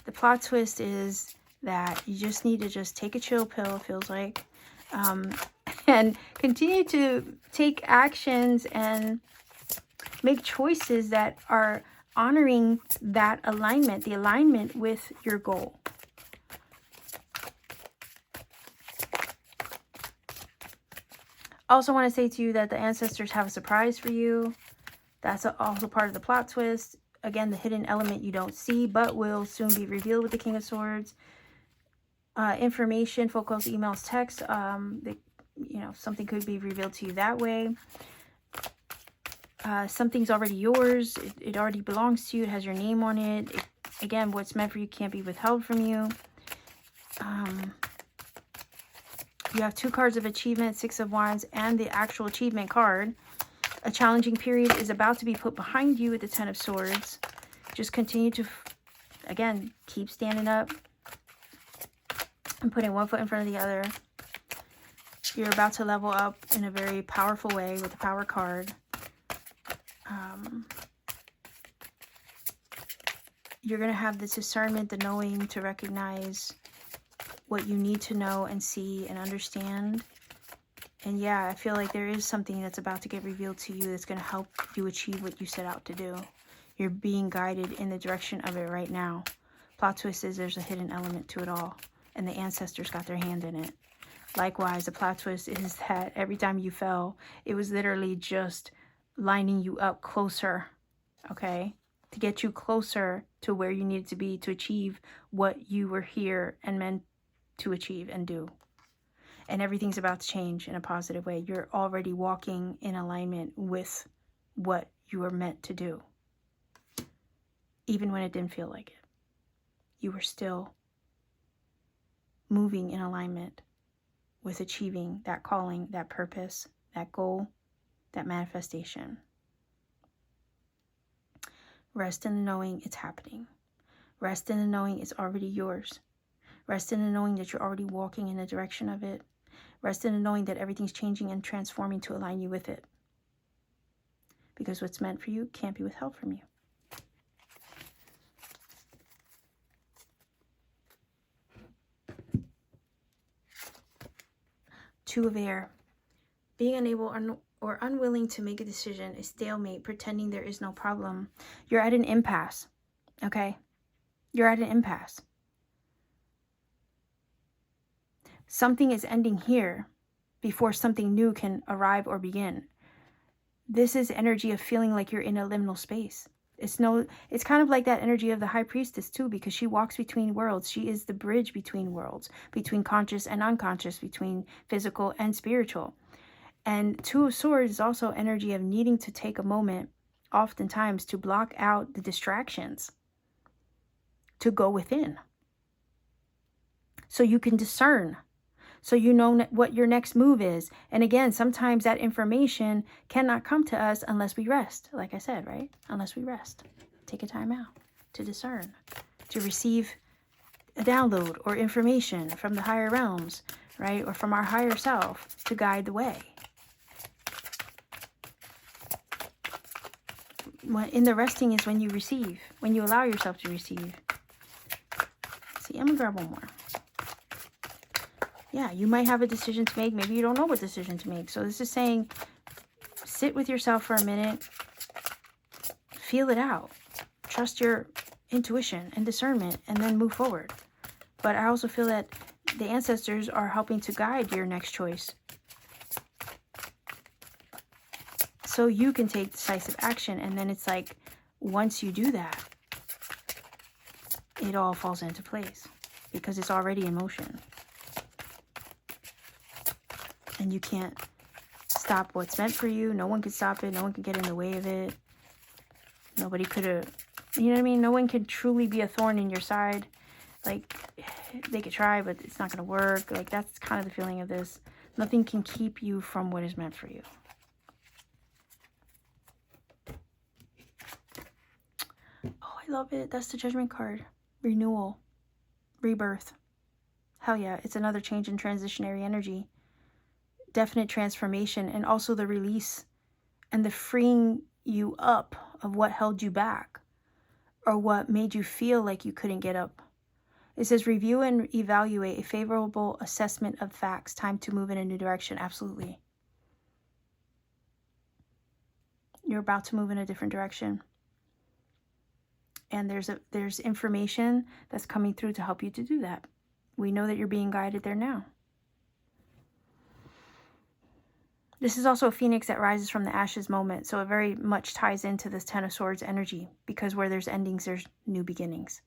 The plot twist is that you just need to just take a chill pill, it feels like, and continue to take actions and make choices that are honoring that alignment, the alignment with your goal. Also want to say to you that the ancestors have a surprise for you. That's also part of the plot twist. Again, the hidden element you don't see, but will soon be revealed with the King of Swords. Information, phone calls, emails, texts. Something could be revealed to you that way. Something's already yours. It already belongs to you. It has your name on it. Again, what's meant for you can't be withheld from you. You have 2 cards of achievement, 6 of Wands, and the actual achievement card. A challenging period is about to be put behind you with the 10 of Swords. Just continue to, again, keep standing up and putting one foot in front of the other. You're about to level up in a very powerful way with the Power card. You're going to have the discernment, the knowing to recognize what you need to know and see and understand. And yeah, I feel like there is something that's about to get revealed to you that's going to help you achieve what you set out to do. You're being guided in the direction of it right now. Plot twist is there's a hidden element to it all, and the ancestors got their hand in it. Likewise, the plot twist is that every time you fell, it was literally just lining you up closer, okay? To get you closer to where you needed to be to achieve what you were here and meant to achieve and do. And everything's about to change in a positive way. You're already walking in alignment with what you were meant to do. Even when it didn't feel like it. You were still moving in alignment with achieving that calling, that purpose, that goal, that manifestation. Rest in the knowing it's happening. Rest in the knowing it's already yours. Rest in the knowing that you're already walking in the direction of it. Rest in the knowing that everything's changing and transforming to align you with it. Because what's meant for you can't be withheld from you. Two of Air. Being unable or unwilling to make a decision, a stalemate, pretending there is no problem. You're at an impasse, okay? You're at an impasse. Something is ending here before something new can arrive or begin. This is energy of feeling like you're in a liminal space. It's kind of like that energy of the High Priestess too, because she walks between worlds. She is the bridge between worlds, between conscious and unconscious, between physical and spiritual. And Two of Swords is also energy of needing to take a moment, oftentimes, to block out the distractions, to go within. So you can discern. So you know what your next move is. And again, sometimes that information cannot come to us unless we rest. Like I said, right? Unless we rest. Take a time out to discern, to receive a download or information from the higher realms, right? Or from our higher self to guide the way. In the resting is when you receive, when you allow yourself to receive. See, I'm going to grab one more. Yeah, you might have a decision to make. Maybe you don't know what decision to make. So this is saying, sit with yourself for a minute. Feel it out. Trust your intuition and discernment, and then move forward. But I also feel that the ancestors are helping to guide your next choice. So you can take decisive action. And then it's like, once you do that, it all falls into place. Because it's already in motion. And you can't stop what's meant for you. No one can stop it. No one can get in the way of it. Nobody could have, you know what I mean? No one can truly be a thorn in your side. Like, they could try, but it's not going to work. Like, that's kind of the feeling of this. Nothing can keep you from what is meant for you. Oh, I love it. That's the Judgment card. Renewal. Rebirth. Hell yeah. It's another change in transitionary energy. Definite transformation, and also the release and the freeing you up of what held you back or what made you feel like you couldn't get up. It says review and evaluate a favorable assessment of facts. Time to move in a new direction. Absolutely. You're about to move in a different direction. And there's information that's coming through to help you to do that. We know that you're being guided there now. This is also a phoenix that rises from the ashes moment. So it very much ties into this Ten of Swords energy, because where there's endings, there's new beginnings.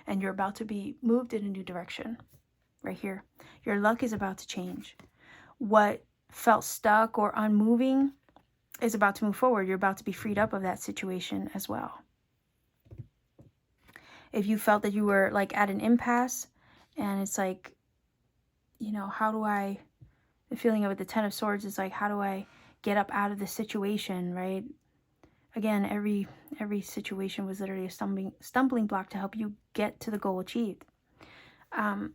And you're about to be moved in a new direction right here. Your luck is about to change. What felt stuck or unmoving is about to move forward. You're about to be freed up of that situation as well. If you felt that you were like at an impasse and it's like, you know, the feeling of it, the Ten of Swords is like, how do I get up out of this situation, right? Again, every situation was literally a stumbling block to help you get to the goal achieved. And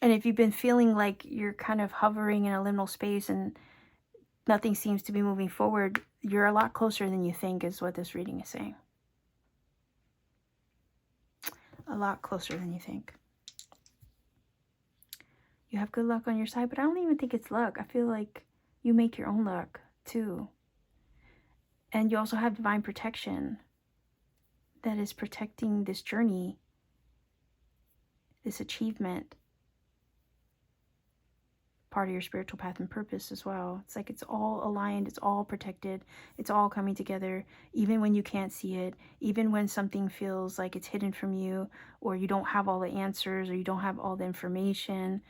if you've been feeling like you're kind of hovering in a liminal space and nothing seems to be moving forward, you're a lot closer than you think, is what this reading is saying. A lot closer than you think. You have good luck on your side, but I don't even think it's luck. I feel like you make your own luck too. And you also have divine protection that is protecting this journey, this achievement, part of your spiritual path and purpose as well. It's like it's all aligned, it's all protected, it's all coming together, even when you can't see it, even when something feels like it's hidden from you, or you don't have all the answers, or you don't have all the information.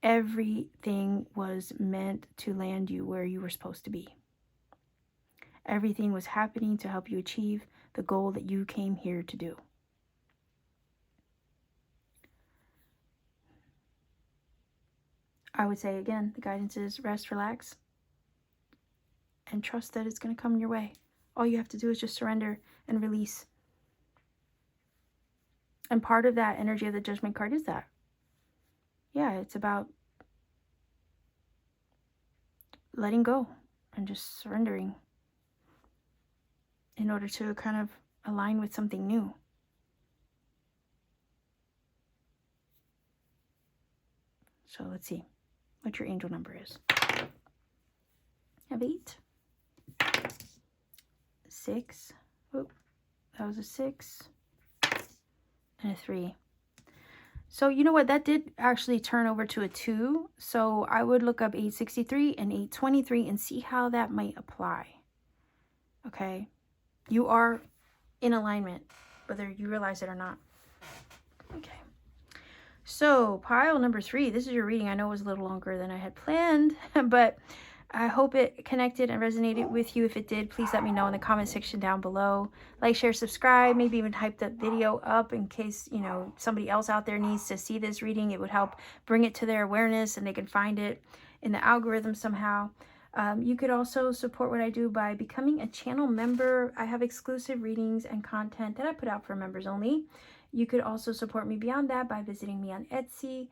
Everything was meant to land you where you were supposed to be. Everything was happening to help you achieve the goal that you came here to do. I would say, again, the guidance is rest, relax, and trust that it's going to come your way. All you have to do is just surrender and release. And part of that energy of the Judgment card is that. Yeah, it's about letting go and just surrendering in order to kind of align with something new. So let's see what your angel number is. I have 8, 6, oh, that was a 6, and a 3. So you know what, that did actually turn over to a 2. So I would look up 863 and 823 and see how that might apply. Okay, you are in alignment, whether you realize it or not. Okay. So pile number 3, this is your reading. I know it was a little longer than I had planned, but I hope it connected and resonated with you. If it did, please let me know in the comment section down below. Like, share, subscribe, maybe even hype that video up in case, you know, somebody else out there needs to see this reading. It would help bring it to their awareness and they can find it in the algorithm somehow. You could also support what I do by becoming a channel member. I have exclusive readings and content that I put out for members only. You could also support me beyond that by visiting me on Etsy.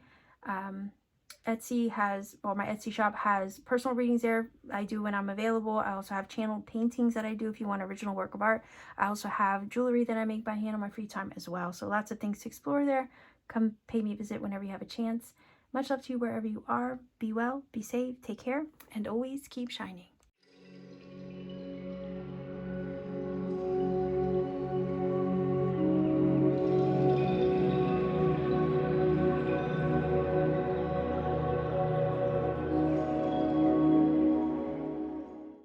Etsy has, well, my Etsy shop has personal readings there. I do when I'm available. I also have channeled paintings that I do if you want original work of art. I also have jewelry that I make by hand on my free time as well. So lots of things to explore there. Come pay me a visit whenever you have a chance. Much love to you wherever you are. Be well, be safe, take care, and always keep shining.